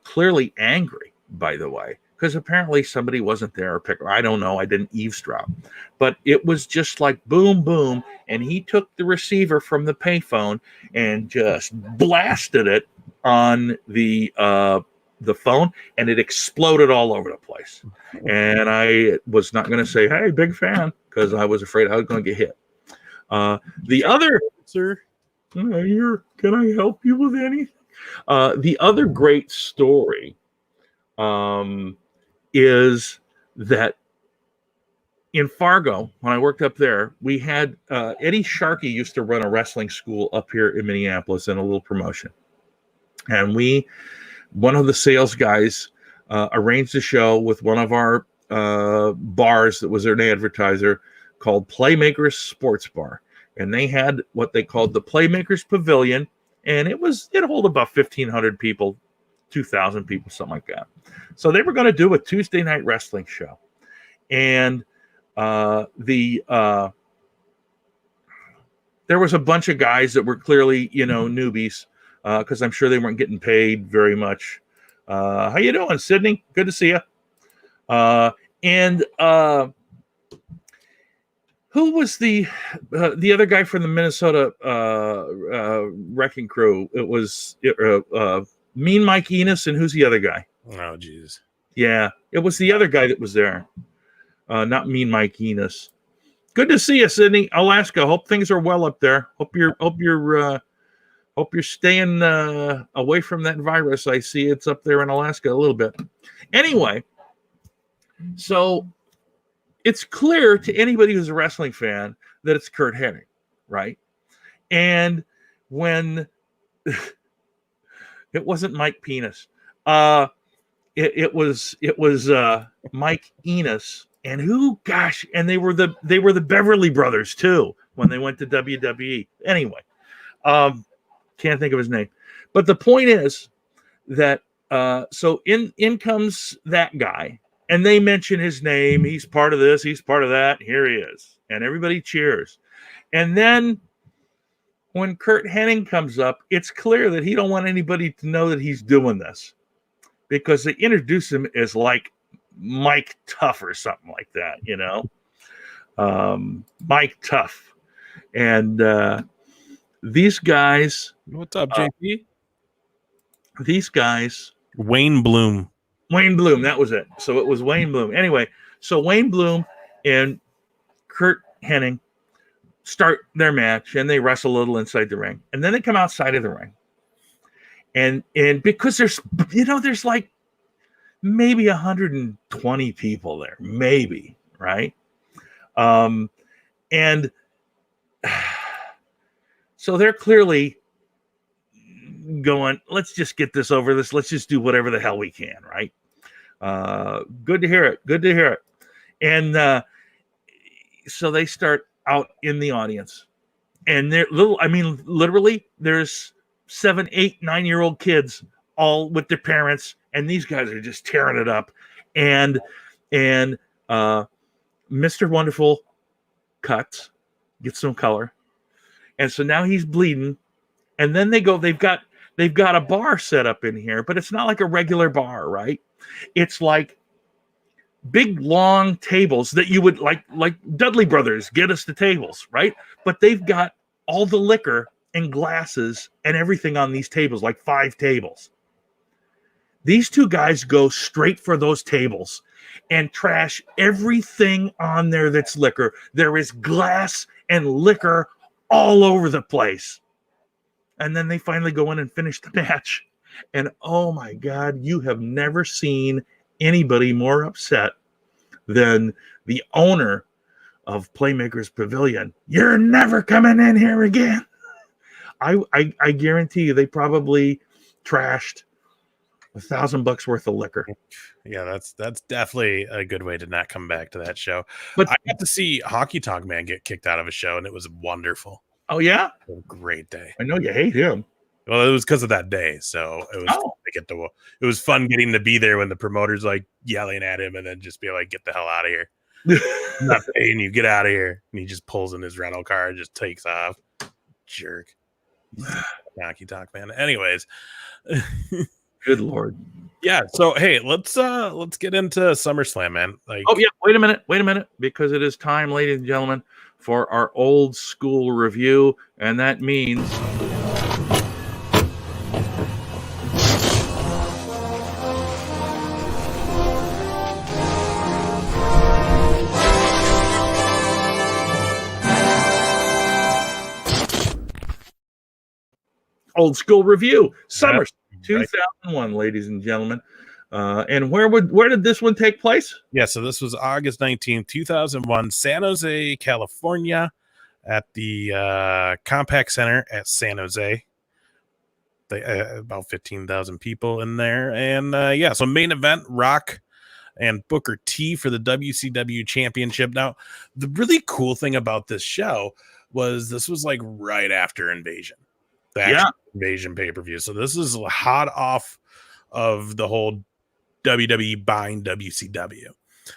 clearly angry, by the way, because apparently somebody wasn't there. I don't know. I didn't eavesdrop. But it was just like boom, boom. And he took the receiver from the payphone and just blasted it on the phone, and it exploded all over the place. And I was not going to say, hey, big fan, because I was afraid I was going to get hit. The other, sir, can I help you with anything? The other great story is that in Fargo, when I worked up there, we had Eddie Sharkey used to run a wrestling school up here in Minneapolis and a little promotion. And one of the sales guys arranged a show with one of our bars that was an advertiser called Playmakers Sports Bar. And they had what they called the Playmakers Pavilion. And it held about 1,500 people, 2,000 people, something like that. So they were going to do a Tuesday night wrestling show. And there was a bunch of guys that were clearly, newbies, because I'm sure they weren't getting paid very much. How you doing, Sydney? Good to see you. Who was the other guy from the Minnesota Wrecking Crew? It was Mean Mike Enos, and who's the other guy? Oh, Jesus. Yeah, it was the other guy that was there. Not Mean Mike Enos. Good to see you, Sydney, Alaska. Hope things are well up there. Hope you're staying away from that virus. I see it's up there in Alaska a little bit. Anyway, so it's clear to anybody who's a wrestling fan that it's Kurt Hennig, right? And when it wasn't Mike Penis, it was Mike Enos, and and they were the Beverly Brothers too when they went to WWE. Anyway, can't think of his name, but the point is that so in comes that guy. And they mention his name. He's part of this. He's part of that. Here he is. And everybody cheers. And then when Kurt Hennig comes up, it's clear that he don't want anybody to know that he's doing this, because they introduce him as like Mike Tough or something like that, Mike Tough. And these guys. What's up, JP? These guys. Wayne Bloom, that was it. So it was Wayne Bloom. Anyway, so Wayne Bloom and Kurt Hennig start their match, and they wrestle a little inside the ring. And then they come outside of the ring. And because there's like maybe 120 people there, maybe, right? And so they're clearly going, let's just get this over this. Let's just do whatever the hell we can, right? Good to hear it. Good to hear it. And so they start out in the audience. And they're literally, there's 7, 8, 9-year-old kids all with their parents, and these guys are just tearing it up. And Mr. Wonderful cuts, gets some color, and so now he's bleeding. And then they've got a bar set up in here, but it's not like a regular bar, right? It's like big long tables that you would like Dudley Brothers get us the tables, right? But they've got all the liquor and glasses and everything on these tables, like 5 tables. These two guys go straight for those tables and trash everything on there that's liquor. There is glass and liquor all over the place. And then they finally go in and finish the match. And oh my God, you have never seen anybody more upset than the owner of Playmakers Pavilion. You're never coming in here again. I guarantee you they probably trashed $1,000 worth of liquor. Yeah, that's definitely a good way to not come back to that show. But I got to see Hockey Talk Man get kicked out of a show, and it was wonderful. Oh yeah, a great day. I know you hate him. Well, it was because of that day, so it was it was fun getting to be there when the promoter's like yelling at him, and then just be like, "Get the hell out of here! I'm not paying you. Get out of here!" And he just pulls in his rental car and just takes off. Jerk. Hockey Talk Man. Anyways, good Lord. Yeah. So hey, let's get into SummerSlam, man. Like, oh yeah, wait a minute, because it is time, ladies and gentlemen, for our old school review, and that means old school review. Summer 2001, ladies and gentlemen. And where did this one take place? Yeah, so this was August 19th, 2001, San Jose, California, at the Compact Center at San Jose. About 15,000 people in there. And yeah, so main event, Rock and Booker T for the WCW Championship. Now, the really cool thing about this show was this was like right after Invasion. The Invasion pay-per-view. So this is hot off of the whole WWE buying WCW.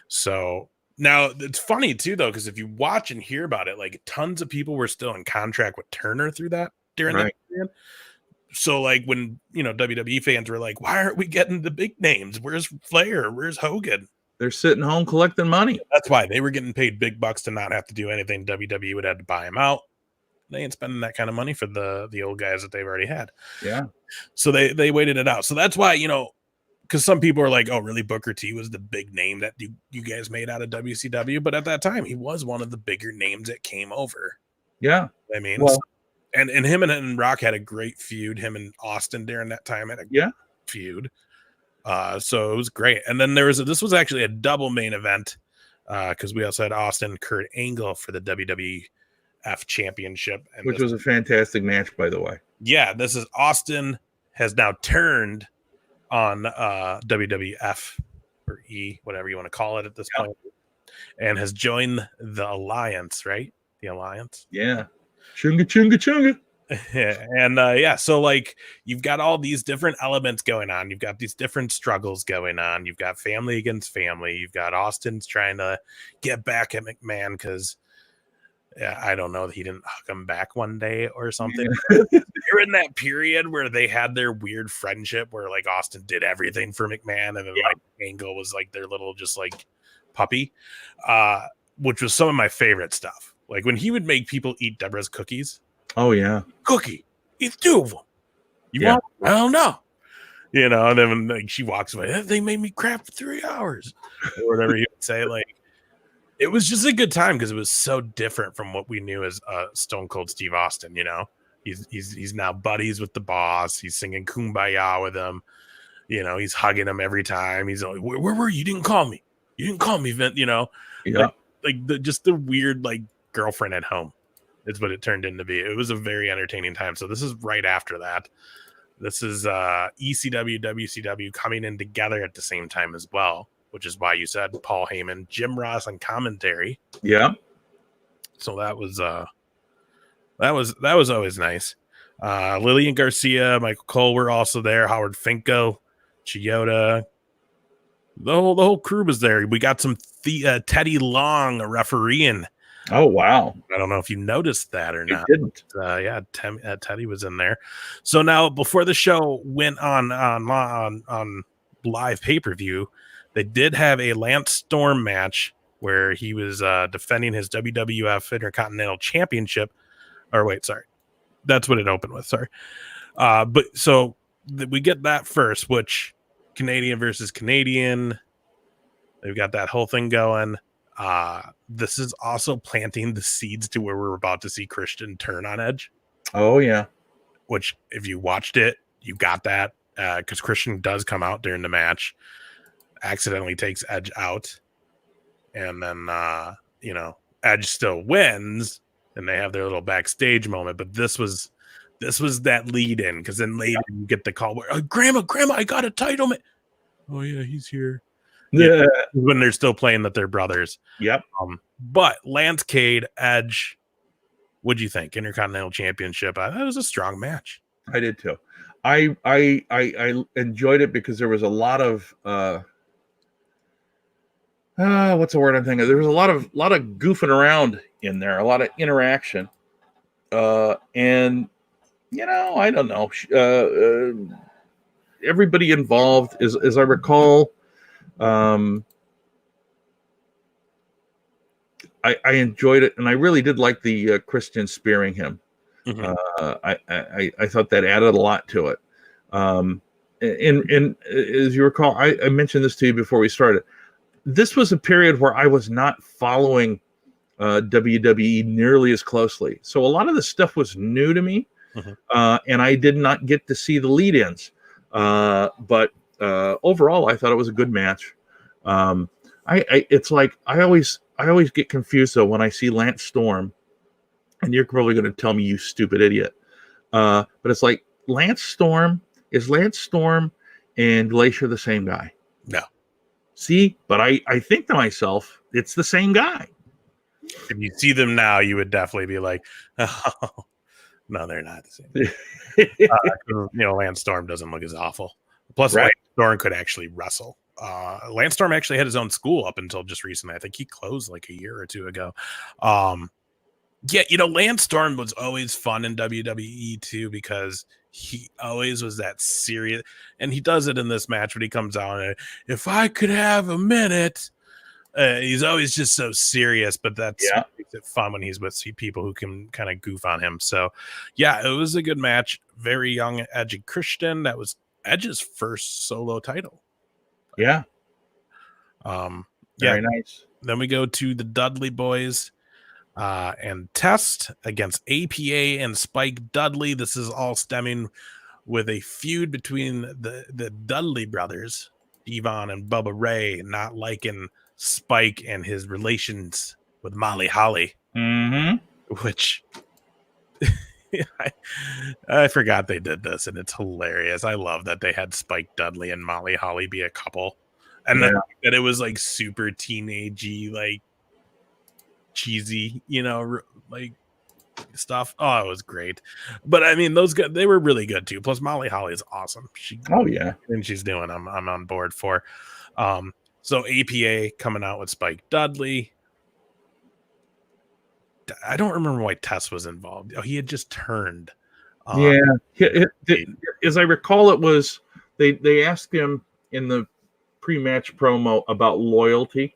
So now it's funny too, though, because if you watch and hear about it, like tons of people were still in contract with Turner during that period. So like when, WWE fans were like, why aren't we getting the big names? Where's Flair? Where's Hogan? They're sitting home collecting money. That's why they were getting paid big bucks to not have to do anything. WWE would have to buy them out. They ain't spending that kind of money for the old guys that they've already had. Yeah. So they waited it out. So that's why, because some people are like, oh, really? Booker T was the big name that you guys made out of WCW. But at that time, he was one of the bigger names that came over. Yeah. I mean, well, and him and Rock had a great feud. Him and Austin during that time had a feud. So it was great. And then this was actually a double main event because we also had Austin and Kurt Angle for the WWF Championship, which was a fantastic match, by the way. Yeah, this is Austin has now turned on WWF or E, whatever you want to call it at this point, and has joined the Alliance, right? The Alliance. Yeah. Chunga, chunga, chunga. And so like you've got all these different elements going on. You've got these different struggles going on. You've got family against family. You've got Austin's trying to get back at McMahon because I don't know, he didn't hook him back one day or something. They're in that period where they had their weird friendship where like Austin did everything for McMahon and then like Angle was like their little just like puppy, which was some of my favorite stuff. Like when he would make people eat Deborah's cookies. Oh yeah. Cookie. Eat 2 of them. You want? I don't know. And then like she walks away, they made me crap for 3 hours. Or whatever you would say. Like it was just a good time because it was so different from what we knew as Stone Cold Steve Austin. He's now buddies with the boss. He's singing Kumbaya with him. You know, he's hugging him every time. He's like, where were you? You didn't call me. You didn't call me, Vince. You know, Yeah. just the weird like girlfriend at home is what it turned into be. It was a very entertaining time. So this is right after that. This is ECW, WCW coming in together at the same time as well, which is why you said Paul Heyman, Jim Ross on commentary. Yeah. So that was always nice. Lillian Garcia, Michael Cole were also there. Howard Finko, Chioda, the whole crew was there. We got some Teddy Long refereeing. Oh wow! I don't know if you noticed that or not. I didn't. Yeah, Teddy was in there. So now, before the show went on live pay-per-view, they did have a Lance Storm match where he was defending his WWF Intercontinental Championship. Or wait, sorry, that's what it opened with. Sorry, but so we get that first, which Canadian versus Canadian. They've got that whole thing going. This is also planting the seeds to where we're about to see Christian turn on Edge. Oh yeah. Which, if you watched it, you got that because Christian does come out during the match, accidentally takes Edge out, and then Edge still wins, and they have their little backstage moment. But this was that lead in, because then later you get the call where Grandma, I got a title. Oh yeah, he's here. Yeah, when they're still playing that they're brothers. Yep. But Lance Cade, Edge, what'd you think? Intercontinental Championship. That was a strong match. I did too. I enjoyed it because there was a lot of what's the word I'm thinking? There was a lot of goofing around in there, a lot of interaction. And I don't know. Everybody involved, as I recall, I enjoyed it, and I really did like the Christian spearing him. Mm-hmm. I thought that added a lot to it. And as you recall, I mentioned this to you before we started. This was a period where I was not following WWE nearly as closely, so a lot of the stuff was new to me, mm-hmm. And I did not get to see the lead-ins. But overall, I thought it was a good match. It's like I always get confused though when I see Lance Storm, and you're probably going to tell me, you stupid idiot. But it's like Lance Storm and Glacier the same guy? No. See, but I think to myself, it's the same guy. If you see them now, you would definitely be like, oh, no, they're not the same. Lance Storm doesn't look as awful. Plus, right. Lance Storm could actually wrestle. Lance Storm actually had his own school up until just recently. I think he closed like a year or two ago. Lance Storm was always fun in WWE too, because he always was that serious, and he does it in this match when he comes out and, if I could have a minute, he's always just so serious, but makes it fun when he's with people who can kind of goof on him. So yeah, it was a good match. Very young Edge and Christian. That was Edge's first solo title. Yeah. Very nice. Then we go to the Dudley Boys and Test against APA and Spike Dudley. This is all stemming with a feud between the Dudley brothers, Devon and Bubba Ray, not liking Spike and his relations with Molly Holly, mm-hmm. which I forgot they did this, and it's hilarious. I love that they had Spike Dudley and Molly Holly be a couple, and then that it was like super teenagey, like cheesy, like stuff. Oh, it was great. But I mean, those guys, they were really good too. Plus, Molly Holly is awesome. And she's doing. I'm on board for. So APA coming out with Spike Dudley. I don't remember why Tess was involved. Oh, he had just turned. As I recall, it was they asked him in the pre-match promo about loyalty,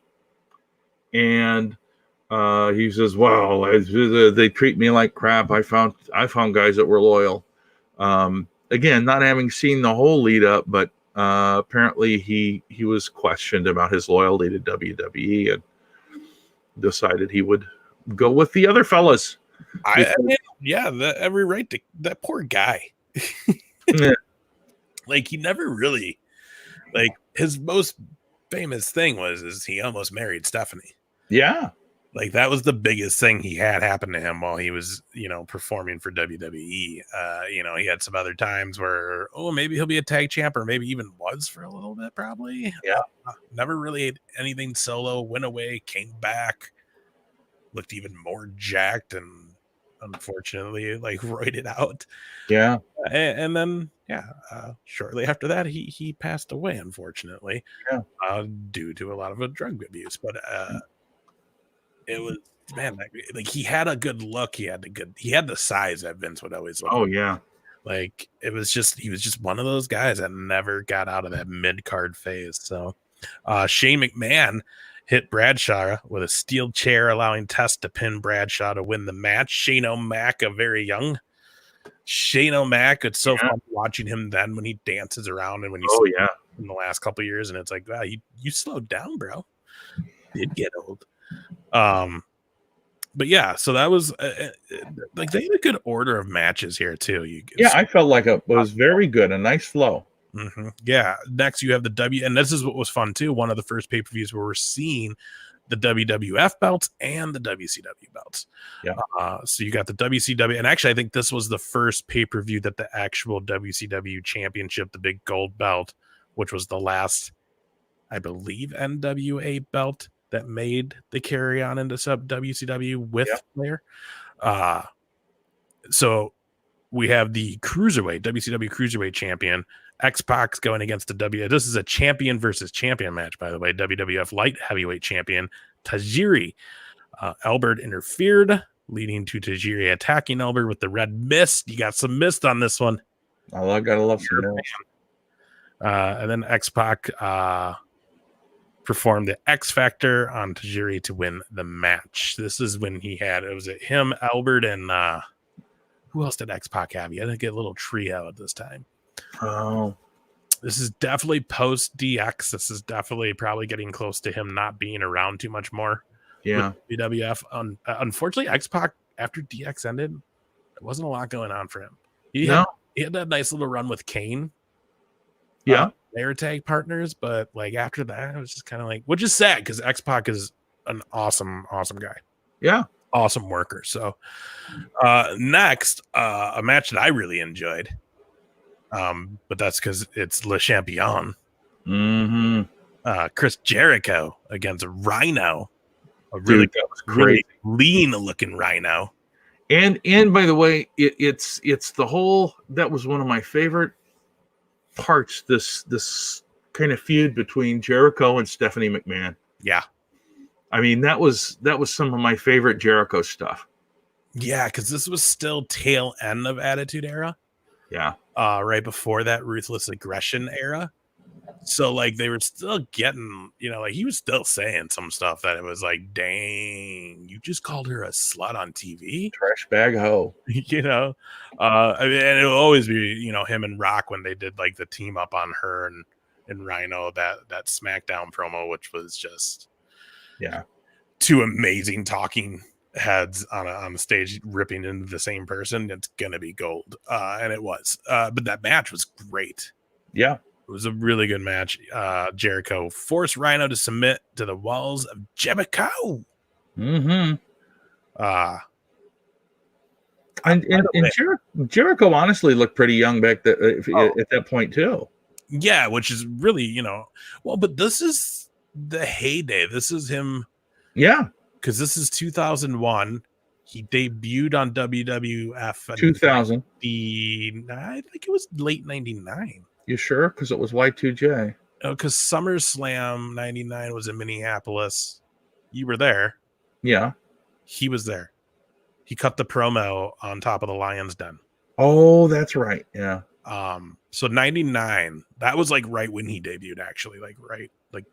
and he says, "Well, they treat me like crap. I found guys that were loyal." Again, not having seen the whole lead up, but apparently he was questioned about his loyalty to WWE and decided he would go with the other fellas. Every right to that poor guy. Yeah. Like, he never really Like his most famous thing is he almost married Stephanie. Yeah. Like that was the biggest thing he had happen to him while he was, performing for WWE. He had some other times where, maybe he'll be a tag champ, or maybe even was for a little bit, probably. Yeah. Never really had anything solo, went away, came back, looked even more jacked, and unfortunately, like roided out. Yeah. And then, shortly after that, he passed away, unfortunately, due to a lot of drug abuse. But it was, man, like he had a good look. He had the size that Vince would always look. Oh yeah. Like he was just one of those guys that never got out of that mid card phase. So Shane McMahon hit Bradshaw with a steel chair, allowing Test to pin Bradshaw to win the match. Shane O'Mac, a very young Shane O'Mac. It's so fun watching him then when he dances around and when he's in the last couple of years, and it's like, wow, you slowed down, bro. Did get old. But yeah, so that was like they had a good order of matches here too. I felt like it was very good, a nice flow. Mm-hmm. Yeah. Next, you have the and this is what was fun too. One of the first pay-per-views where we're seeing the WWF belts and the WCW belts. Yeah. So you got the WCW, and actually, I think this was the first pay-per-view that the actual WCW championship, the big gold belt, which was the last, I believe, NWA belt that made the carry on into sub WCW with Flair. So we have the cruiserweight WCW cruiserweight champion X-Pac's going against the This is a champion versus champion match, by the way. WWF light heavyweight champion Tajiri. Albert interfered, leading to Tajiri attacking Albert with the red mist. You got some mist on this one. I gotta love some mist. And then X-Pac performed the X Factor on Tajiri to win the match. This is when it was him, Albert, and who else did X-Pac have? He had to get a little trio at this time. Oh, this is definitely post DX. This is definitely probably getting close to him not being around too much more. Yeah. WWF. Unfortunately, X-Pac, after DX ended, there wasn't a lot going on for him. He had that nice little run with Kane. Yeah. They were tag partners, but like after that, it was just kind of like, which is sad because X-Pac is an awesome guy. Yeah. Awesome worker. So next, a match that I really enjoyed. But that's because it's Le Champion. Mm-hmm. Chris Jericho against Rhino. A really lean looking Rhino. And by the way, it's the whole, that was one of my favorite parts, this kind of feud between Jericho and Stephanie McMahon. Yeah. I mean, that was some of my favorite Jericho stuff. Yeah, because this was still tail end of Attitude Era. Yeah. Right before that Ruthless Aggression era. So like they were still getting, like he was still saying some stuff that it was like, dang, you just called her a slut on TV? Trash bag hoe. I mean, and it'll always be, him and Rock when they did like the team up on her and Rhino, that SmackDown promo, which was just two amazing talking heads on the stage ripping into the same person. It's gonna be gold, and it was. But that match was great. Yeah, it was a really good match. Jericho forced Rhino to submit to the walls of Jericho. Mm-hmm. And Jericho honestly looked pretty young back at that point too. Yeah, which is really, but this is the heyday. This is him. Yeah. Because this is 2001. He debuted on WWF 2000. I think it was late 99. You sure? Because it was Y2J. Because SummerSlam 99 was in Minneapolis. You were there. Yeah. He was there. He cut the promo on top of the Lion's Den. Oh, that's right. Yeah. So 99. That was like right when he debuted, actually.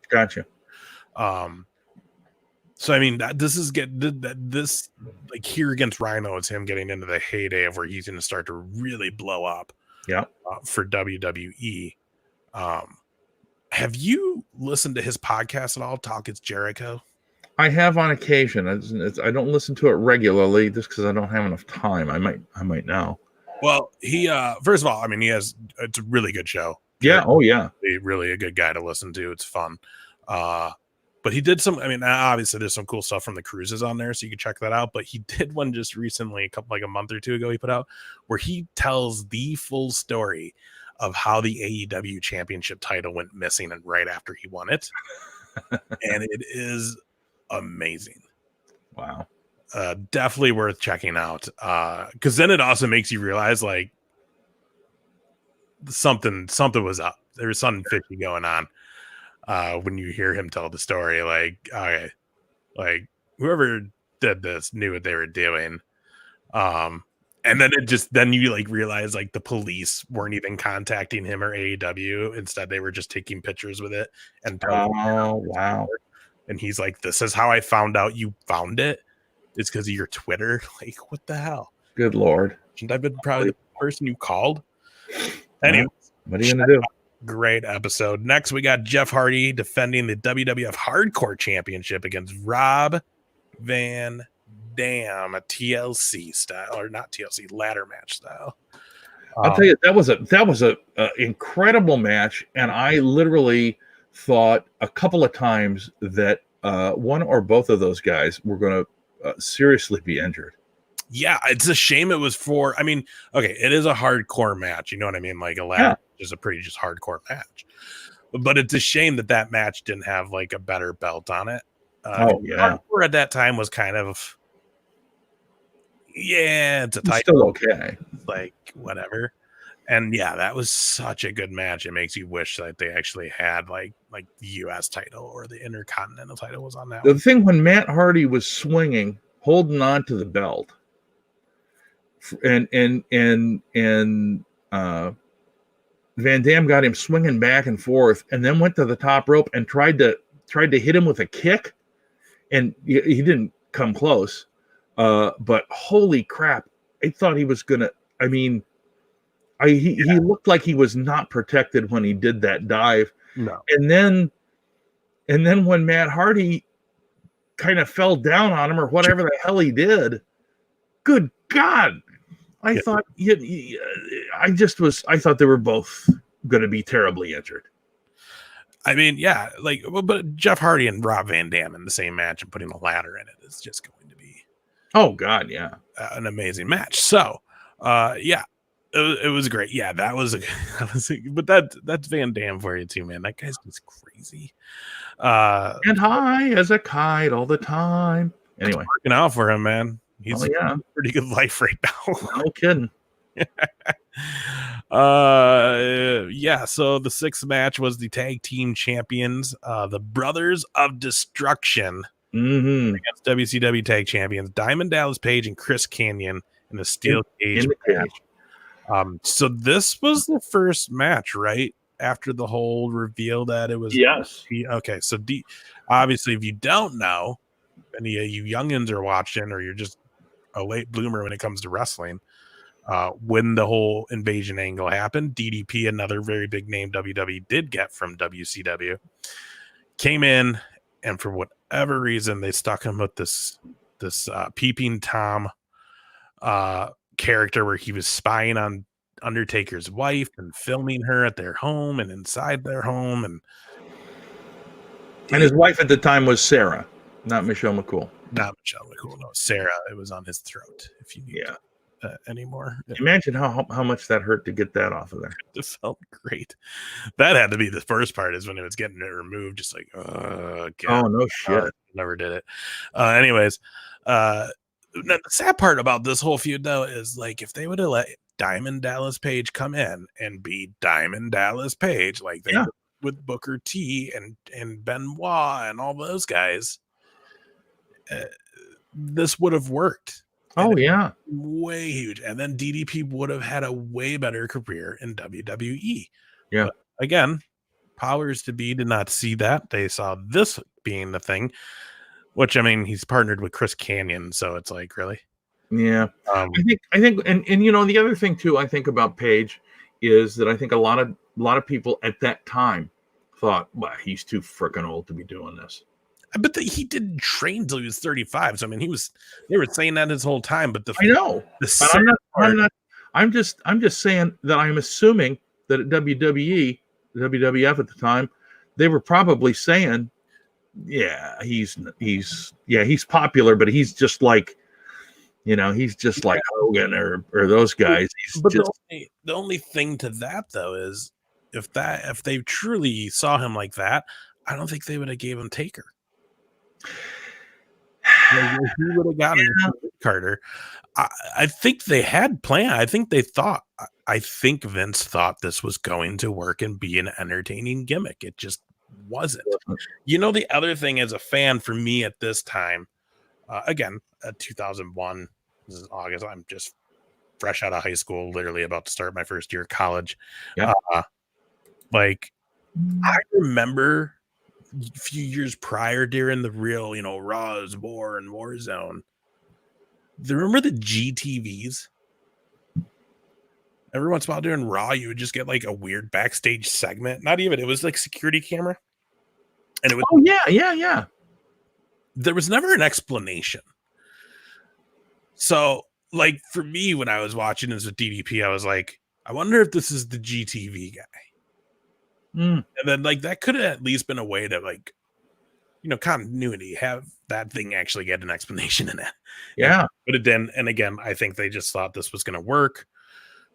Gotcha. So I mean, this like here against Rhino is him getting into the heyday of where he's going to start to really blow up. Yeah. For WWE. Have you listened to his podcast at all? Talk It's Jericho. I have on occasion. I don't listen to it regularly just because I don't have enough time. I might now. Well, he first of all, I mean, it's a really good show. Yeah. Oh, yeah. Really a good guy to listen to. It's fun. But he did some, I mean, obviously there's some cool stuff from the cruises on there, so you can check that out. But he did one just recently, a month or two ago, he put out where he tells the full story of how the AEW championship title went missing and right after he won it. And it is amazing. Wow. Definitely worth checking out. Because then it also makes you realize like something was up. There was something fishy going on. When you hear him tell the story, like, okay, like whoever did this knew what they were doing. And then you like realize like the police weren't even contacting him or AEW. Instead, they were just taking pictures with it and wow. And he's like, "This is how I found out you found it. It's because of your Twitter." Like, what the hell? Good Lord. Shouldn't I have been probably the person you called? Anyway, what are you gonna do? Great episode. Next, we got Jeff Hardy defending the WWF Hardcore Championship against Rob Van Dam, a TLC style, or not TLC, ladder match style. I'll tell you, that was a incredible match, and I literally thought a couple of times that one or both of those guys were going to seriously be injured. Yeah, it's a shame it was for. I mean, okay, it is a hardcore match. You know what I mean? Like a ladder match is a pretty just hardcore match, but it's a shame that match didn't have like a better belt on it. Hardcore at that time was kind of. Yeah, it's a title. Still okay. Like, whatever. And yeah, that was such a good match. It makes you wish that they actually had like the US title or the Intercontinental title was on that. The thing when Matt Hardy was swinging, holding on to the belt, and Van Dam got him swinging back and forth, and then went to the top rope and tried to hit him with a kick, and he didn't come close. But holy crap, I thought he was gonna. I mean, he looked like he was not protected when he did that dive. No. And then when Matt Hardy kind of fell down on him or whatever the hell he did, good God, I thought I thought they were both going to be terribly injured. I mean, yeah, but Jeff Hardy and Rob Van Dam in the same match and putting a ladder in it is just going to be, oh God, yeah, an amazing match. So, yeah, it was great. Yeah, but that's Van Dam for you too, man. That guy's just crazy. And high as a kite all the time. Anyway, working out for him, man. He's a pretty good life right now. No kidding. Yeah, so the sixth match was the tag team champions, the Brothers of Destruction, against WCW tag champions Diamond Dallas Page and Chris Kanyon in the steel cage match. So this was the first match, right? After the whole reveal that it was. Yes. Okay, so obviously, if you don't know, any of you youngins are watching, or you're just a late bloomer when it comes to wrestling, when the whole invasion angle happened, DDP, another very big name WWE did get from WCW, came in, and for whatever reason, they stuck him with this peeping Tom character where he was spying on Undertaker's wife and filming her at their home and inside their home, and his wife at the time was Sarah, not Michelle McCool. Not Michelle McCool, no, Sarah. It was on his throat. If you need anymore, imagine how much that hurt to get that off of there. It felt great. That had to be the first part, is when it was getting it removed. Just like, God, oh no shit, never did it. Anyways, the sad part about this whole feud though is like if they would have let Diamond Dallas Page come in and be Diamond Dallas Page, like they did with Booker T and Benoit and all those guys, this would have worked. Oh yeah, way huge. And then DDP would have had a way better career in WWE. Yeah. But again, powers to be did not see that. They saw this being the thing, which I mean, he's partnered with Chris Kanyon, so it's like, really? Yeah. I think, and you know, the other thing too, I think about Page is that I think a lot of people at that time thought, well, he's too freaking old to be doing this. But he didn't train until he was 35. So I mean, they were saying that his whole time. But I know. But I'm just saying that I'm assuming that at WWE WWF at the time, they were probably saying, yeah, he's popular, but he's just like, he's just like Hogan or those guys. He's But just the only thing to that though is if they truly saw him like that, I don't think they would have gave him Taker. He would have gotten Carter. I think they had planned. I think Vince thought this was going to work and be an entertaining gimmick. It just wasn't. The other thing as a fan for me at this time, again, 2001, this is August. I'm just fresh out of high school, literally about to start my first year of college. Yeah. I remember a few years prior during the real, Raw's War and Warzone. Remember the GTVs? Every once in a while during Raw, you would just get like a weird backstage segment. Not even, it was like security camera. And it was, oh yeah. There was never an explanation. So, like, for me, when I was watching this with DDP, I was like, I wonder if this is the GTV guy. And then, like, that could have at least been a way to, like, continuity, have that thing actually get an explanation in it. Yeah. But it didn't. And again, I think they just thought this was going to work.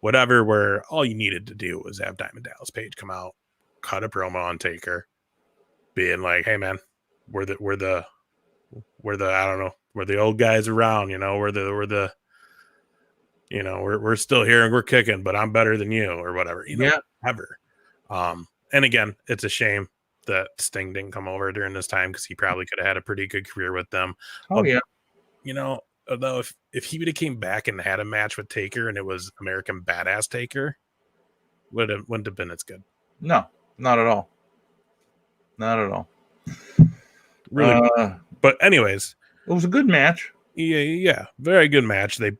Whatever, where all you needed to do was have Diamond Dallas Page come out, cut a promo on Taker, being like, hey, man, we're the I don't know, we're the old guys around, we're still here and we're kicking, but I'm better than you or whatever, ever. And again, it's a shame that Sting didn't come over during this time because he probably could have had a pretty good career with them. Although if he would have came back and had a match with Taker and it was American Badass Taker, wouldn't have been as good. No, not at all. Not at all. Really. But anyways, it was a good match. Yeah, very good match. They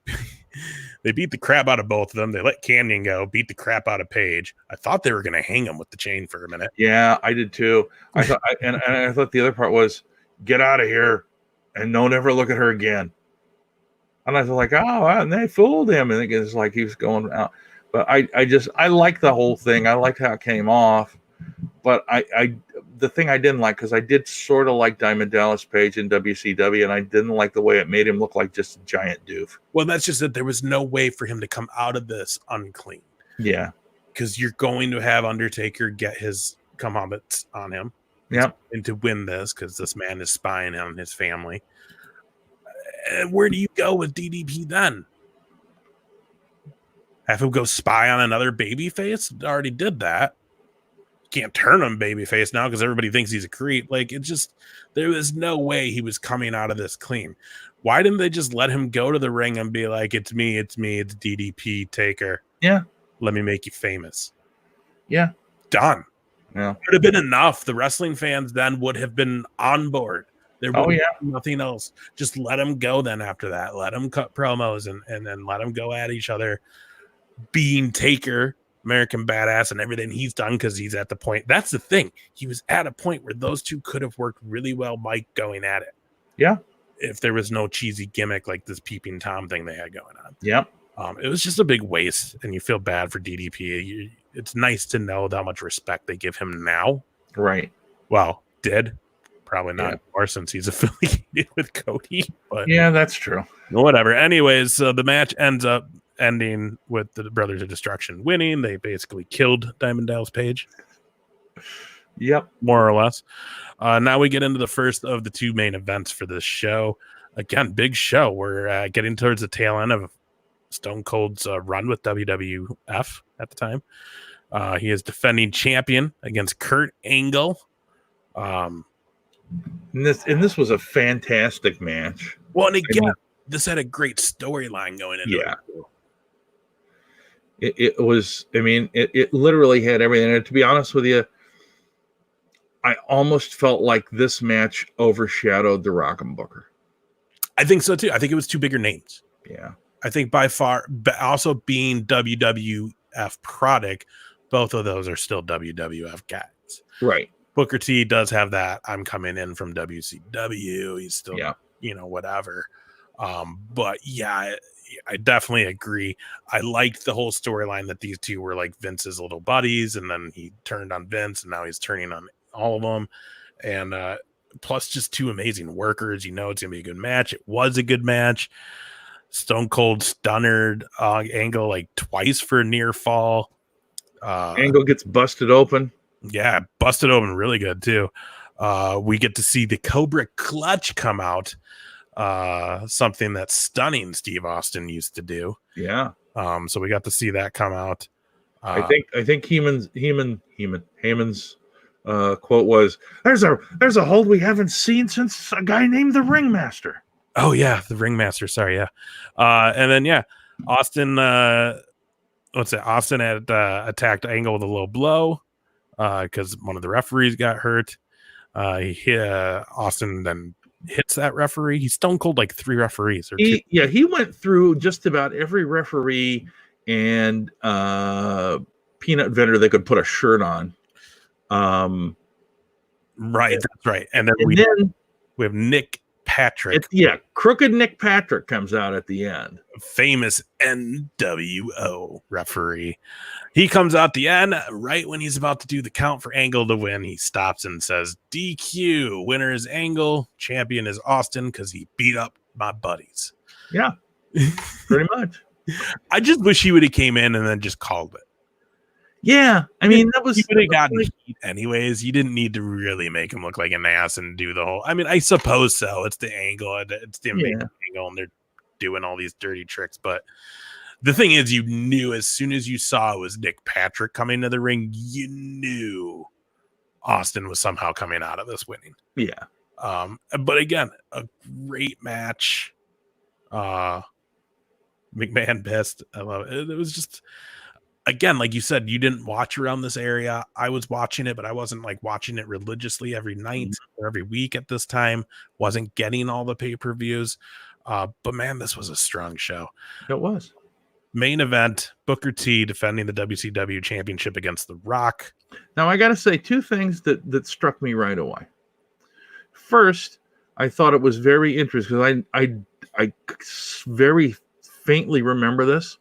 beat the crap out of both of them. They let Canyon go, beat the crap out of Page. I thought they were going to hang him with the chain for a minute. Yeah, I did too. I thought, and I thought the other part was get out of here and don't ever look at her again. And I was like, oh, and they fooled him, and it's like he was going out. But I like the whole thing. I liked how it came off. But the thing I didn't like, because I did sort of like Diamond Dallas Page in WCW, and I didn't like the way it made him look like just a giant doof. Well, that's just that there was no way for him to come out of this unclean. Yeah. Because you're going to have Undertaker get his comeuppance on him. Yeah. And to win this, because this man is spying on his family. And where do you go with DDP then? Have him go spy on another babyface? Already did that. Can't turn him babyface now because everybody thinks he's a creep. Like, it just, there was no way he was coming out of this clean. Why didn't they just let him go to the ring and be like, it's me, it's DDP Taker. Yeah. Let me make you famous. Yeah. Done. Yeah. Would have been enough. The wrestling fans then would have been on board. There would be nothing else. Just let him go then after that. Let him cut promos and then let him go at each other. Being Taker, American Badass, and everything he's done, because he's at the point. That's the thing. He was at a point where those two could have worked really well, Mike going at it. Yeah. If there was no cheesy gimmick like this peeping Tom thing they had going on. Yep. It was just a big waste, and you feel bad for DDP. It's nice to know how much respect they give him now. Right. Well, did. Probably not anymore since he's affiliated with Cody. But yeah, that's true. Whatever. Anyways, the match ends up ending with the Brothers of Destruction winning. They basically killed Diamond Dallas Page. Yep. More or less. Now we get into the first of the two main events for this show. Again, big show. We're getting towards the tail end of Stone Cold's run with WWF at the time. He is defending champion against Kurt Angle. And this was a fantastic match. Well, and again, this had a great storyline going into it. It was, I mean, it literally had everything. And to be honest with you, I almost felt like this match overshadowed the Rock and Booker. I think so too. I think it was two bigger names. Yeah. I think by far, but also being WWF product, both of those are still WWF guys. Right. Booker T does have that. I'm coming in from WCW. He's still, whatever. But yeah, I definitely agree. I liked the whole storyline that these two were like Vince's little buddies, and then he turned on Vince, and now he's turning on all of them. And plus, just two amazing workers. You know, it's gonna be a good match. It was a good match. Stone Cold stunnered Angle like twice for a near fall. Angle gets busted open. Yeah, busted open really good too. We get to see the Cobra Clutch come out. Something that stunning Steve Austin used to do. Yeah. So we got to see that come out. I think Heyman's quote was, "There's a hold we haven't seen since a guy named the Ringmaster." Oh yeah, the Ringmaster. Sorry, yeah. And then Austin. Austin had attacked Angle with a low blow because one of the referees got hurt. Austin then hits that referee. He's stone cold like 3 referees. He went through just about every referee and peanut vendor they could put a shirt on. Right, that's right. And then we have Nick Patrick. Crooked Nick Patrick comes out at the end. Famous NWO referee. He comes out the end right when he's about to do the count for Angle to win. He stops and says, DQ. Winner is Angle. Champion is Austin because he beat up my buddies. Yeah, pretty much. I just wish he would have came in and then just called it. Yeah, I mean, that was... He would have gotten heat anyways. You didn't need to really make him look like an ass and do the whole... I mean, I suppose so. It's the Angle. It's the amazing Angle, and they're doing all these dirty tricks. But the thing is, you knew as soon as you saw it was Nick Patrick coming to the ring, you knew Austin was somehow coming out of this winning. Yeah. But again, a great match. McMahon pissed. I love it. It was just... Again, like you said, you didn't watch around this area. I was watching it, but I wasn't like watching it religiously every night or every week at this time. Wasn't getting all the pay-per-views. But man, this was a strong show. It was. Main event, Booker T defending the WCW championship against The Rock. Now, I got to say 2 things that struck me right away. First, I thought it was very interesting because I very faintly remember this,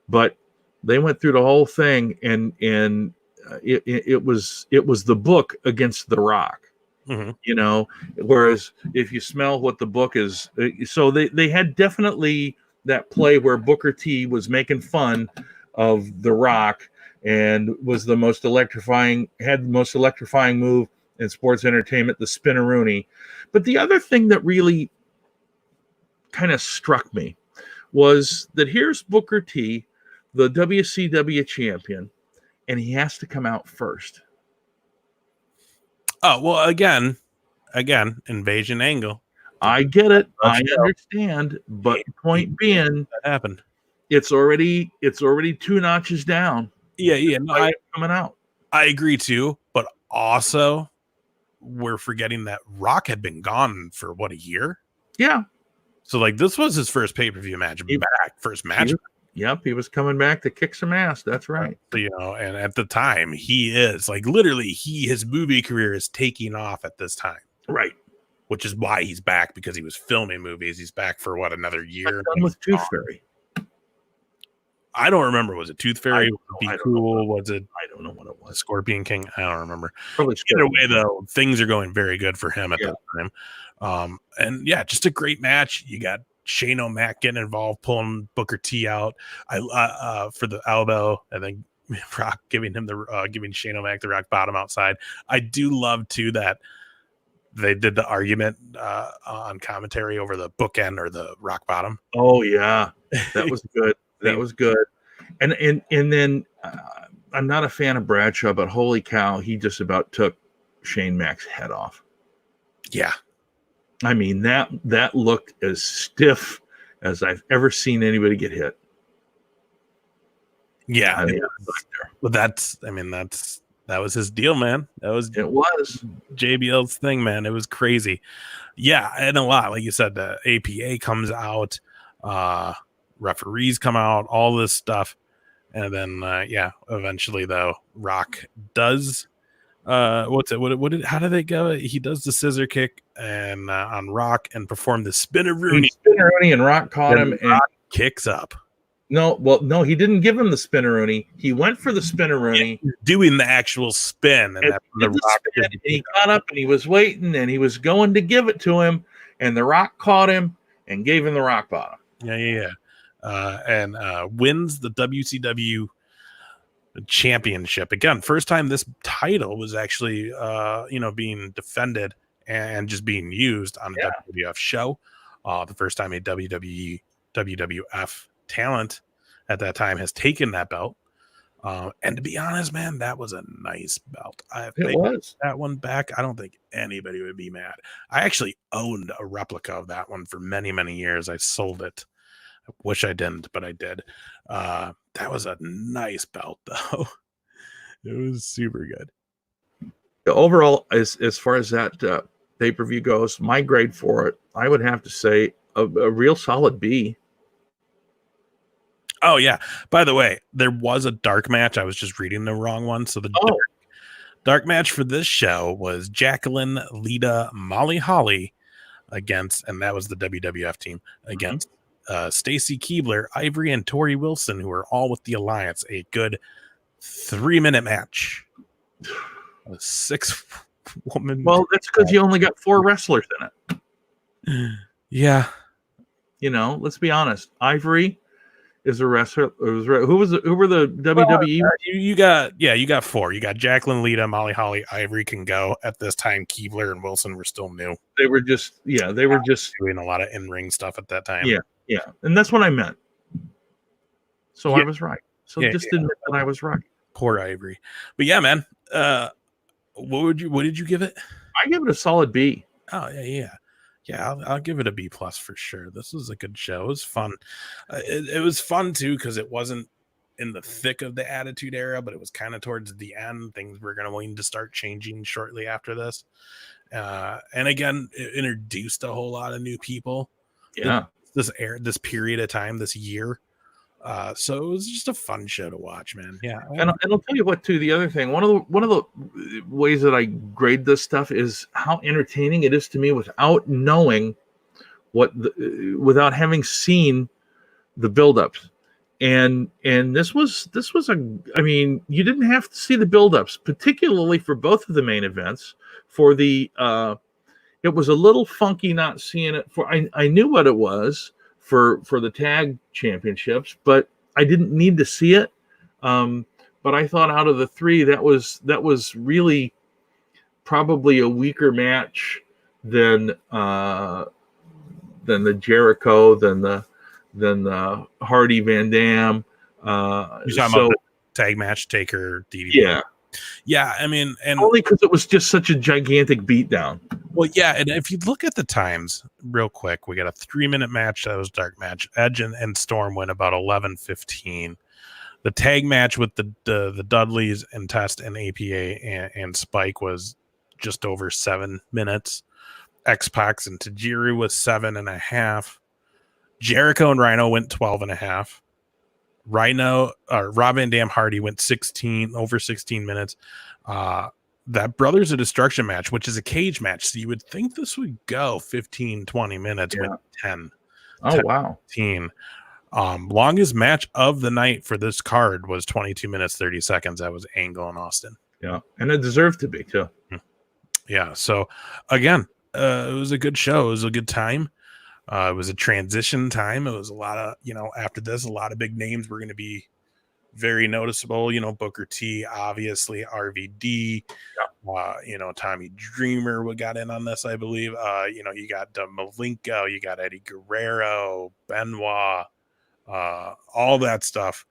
but they went through the whole thing, and it was the book against The Rock, you know. Whereas if you smell what the book is, so they had definitely that play where Booker T was making fun of The Rock and was had the most electrifying move in sports entertainment, the Spinneroonie. But the other thing that really kind of struck me was that here's Booker T, the WCW champion, and he has to come out first. Oh, well, again, invasion Angle. I get it. I understand. But point being, that happened. It's already 2 notches down. Yeah. No, coming out. I agree too. But also, we're forgetting that Rock had been gone for what, a year? Yeah. So like this was his first pay-per-view match first match. Yep, he was coming back to kick some ass. That's right. So, you know, and at the time, he is like literally his movie career is taking off at this time, right? Which is why he's back, because he was filming movies. He's back for what, another year? Done with Tooth Fairy. I don't remember. Was it Tooth Fairy? I don't know what it was. Scorpion King? I don't remember. Probably. Either way, though, things are going very good for him at that time. And yeah, just a great match. You got Shane O'Mac getting involved, pulling Booker T out for the elbow, and then Rock giving Shane O'Mac the rock bottom outside. I do love too that they did the argument on commentary over the bookend or the rock bottom. Oh yeah, that was good. That was good. And then I'm not a fan of Bradshaw, but holy cow, he just about took Shane Mac's head off. Yeah. I mean, that looked as stiff as I've ever seen anybody get hit. Yeah. But that was his deal, man. It was JBL's thing, man. It was crazy. Yeah. And a lot, like you said, the APA comes out, referees come out, all this stuff. And then, eventually though, Rock does, how did they go? He does the scissor kick and on Rock and performed the Spinneroonie. And Rock caught him and kicks up. No, he didn't give him the spinneroonie. He went for the spinneroonie, doing the actual spin, and that's when the Rock spin, and he got up and he was waiting and he was going to give it to him, and the Rock caught him and gave him the rock bottom. Yeah. And wins the WCW championship again. First time this title was actually being defended and just being used on a WWF show. The first time a WWF talent at that time has taken that belt. And to be honest, man, that was a nice belt. If they was that one back, I don't think anybody would be mad. I actually owned a replica of that one for many, many years. I sold it. I wish I didn't, but I did. That was a nice belt, though. It was super good. Overall, as far as that pay-per-view goes, my grade for it, I would have to say a real solid B. Oh, yeah. By the way, there was a dark match. I was just reading the wrong one. So the dark match for this show was Jacqueline, Lita, Molly Holly against, and that was the WWF team, against Stacy Keibler, Ivory, and Tori Wilson, who are all with the Alliance. A good 3-minute match. A 6-woman. Well, that's because you only got 4 wrestlers in it. Yeah. Let's be honest. Ivory is a wrestler. Who were the WWE? You got 4. You got Jacqueline, Lita, Molly Holly, Ivory can go. At this time, Keibler and Wilson were still new. They were just doing a lot of in-ring stuff at that time. Yeah, and that's what I meant. So I was right. So just admit that I was right. Poor Ivory. But yeah, man. What did you give it? I give it a solid B. Oh yeah. I'll give it a B+ for sure. This was a good show. It was fun. It was fun too because it wasn't in the thick of the Attitude Era, but it was kind of towards the end. Things were going to need to start changing shortly after this. And again, it introduced a whole lot of new people. Yeah, this period of time, this year. So it was just a fun show to watch, man. Yeah, and I'll tell you what too. The other thing, one of the ways that I grade this stuff is how entertaining it is to me without knowing without having seen the buildups. And this was I mean, you didn't have to see the buildups, particularly for both of the main events. For the it was a little funky not seeing it. I knew what it was for the tag championships, but I didn't need to see it. But I thought out of the 3, that was really probably a weaker match than the Jericho, than the Hardy Van Dam. You're talking about the tag match, Taker, DDP. Yeah, I mean, and only because it was just such a gigantic beatdown. Well, yeah, and if you look at the times real quick, we got a 3-minute match that was dark match. Edge and Storm went about 11:15. The tag match with the Dudleys and Test and APA and Spike was just over 7 minutes. X-Pac and Tajiri was 7.5. Jericho and Rhino went 12.5. Rob Van Dam Hardy went over 16 minutes. That Brothers of Destruction match, which is a cage match, so you would think this would go 15-20 minutes with 10. Oh, wow. 15. Longest match of the night for this card was 22 minutes 30 seconds. That was Angle and Austin. Yeah, and it deserved to be too. Yeah, so again, it was a good show. It was a good time. It was a transition time. It was a lot of, after this, a lot of big names were going to be very noticeable. Booker T, obviously, RVD, Tommy Dreamer got in on this, I believe. You got Malenko, you got Eddie Guerrero, Benoit, all that stuff.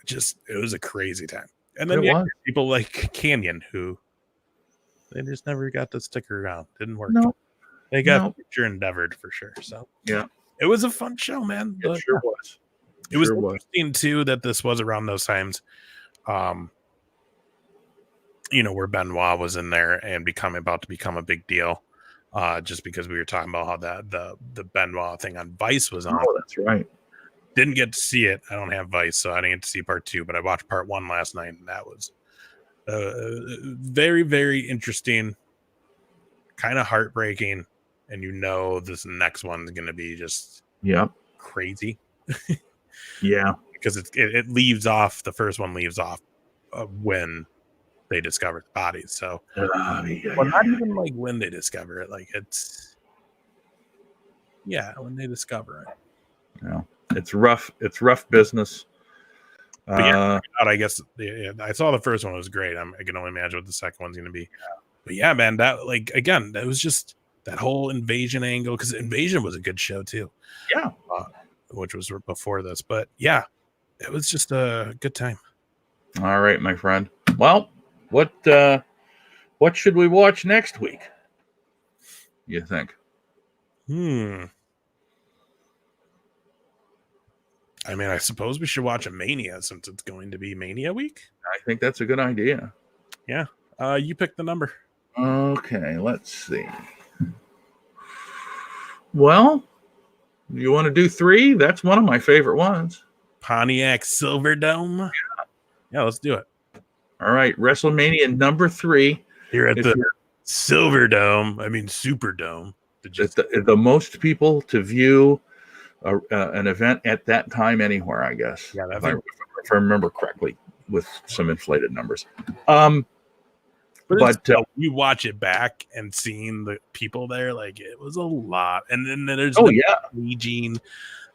It was a crazy time. And then people like Canyon, who they just never got to stick around. Didn't work. No. They got future endeavored for sure. So yeah, it was a fun show, man. It sure was. It was interesting too that this was around those times, where Benoit was in there and about to become a big deal, just because we were talking about how the Benoit thing on Vice was on. Oh, that's right. Didn't get to see it. I don't have Vice, so I didn't get to see part 2. But I watched part 1 last night, and that was very, very interesting, kind of heartbreaking. And this next one's going to be just crazy. Yeah. Because it leaves off, the first one leaves off when they discover the bodies. So, not even like when they discover it, like it's when they discover it. Yeah, it's rough. It's rough business. But I guess I saw the first one was great. I can only imagine what the second one's going to be. But yeah, man, that like again, that was just that whole Invasion angle, because Invasion was a good show too. Yeah, which was before this. But yeah, it was just a good time. All right, my friend. Well, what should we watch next week? You think? I mean, I suppose we should watch a Mania since it's going to be Mania week. I think that's a good idea. Yeah. You pick the number. Okay, let's see. Well, you want to do 3? That's one of my favorite ones. Pontiac Silverdome. Yeah, let's do it. All right, Wrestlemania number 3. Here at the Silverdome. I mean, Superdome. The most people to view an event at that time anywhere, I guess. Yeah, if I remember correctly, with some inflated numbers. But you watch it back and seeing the people there, like it was a lot. And then there's staging.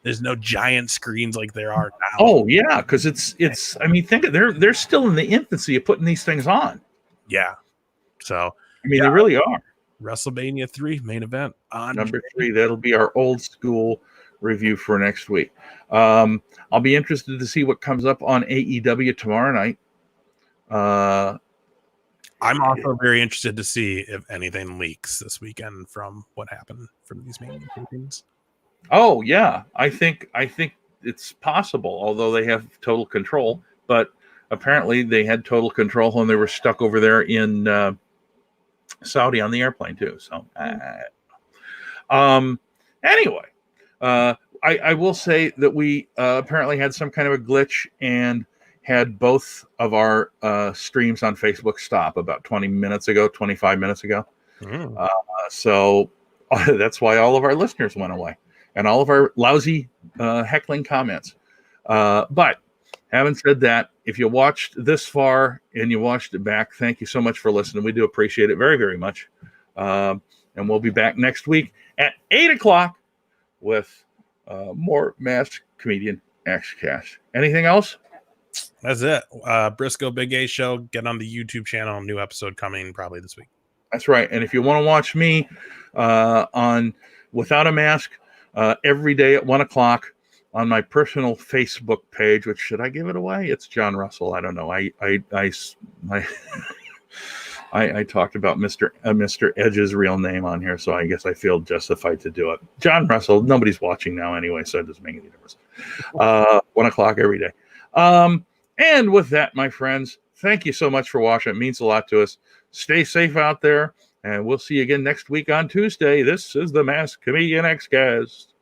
There's no giant screens like there are now. Oh yeah, because it's. I mean, think of they're still in the infancy of putting these things on. Yeah. So I mean, they really are. Wrestlemania 3 main event on number 3. That'll be our old school review for next week. I'll be interested to see what comes up on AEW tomorrow night. I'm also very interested to see if anything leaks this weekend from what happened from these Mania tapings. Oh yeah, I think it's possible, although they have total control. But apparently, they had total control when they were stuck over there in Saudi on the airplane too. So, anyway, I will say that we apparently had some kind of a glitch and had both of our streams on Facebook stop about 25 minutes ago. So that's why all of our listeners went away and all of our lousy heckling comments. But having said that, if you watched this far and you watched it back, thank you so much for listening. We do appreciate it very, very much. And we'll be back next week at 8:00 with more Masked Comedian XCast. Anything else? That's it. Briscoe Big A Show. Get on the YouTube channel. New episode coming probably this week. That's right. And if you want to watch me on Without a Mask every day at 1:00 on my personal Facebook page, which should I give it away? It's John Russell. I don't know. I talked about Mr. Edge's real name on here, so I guess I feel justified to do it. John Russell. Nobody's watching now anyway, so it doesn't make any difference. 1:00 every day. And with that, my friends, thank you so much for watching. It means a lot to us. Stay safe out there, and we'll see you again next week on Tuesday. This is the Masked Comedian XCast.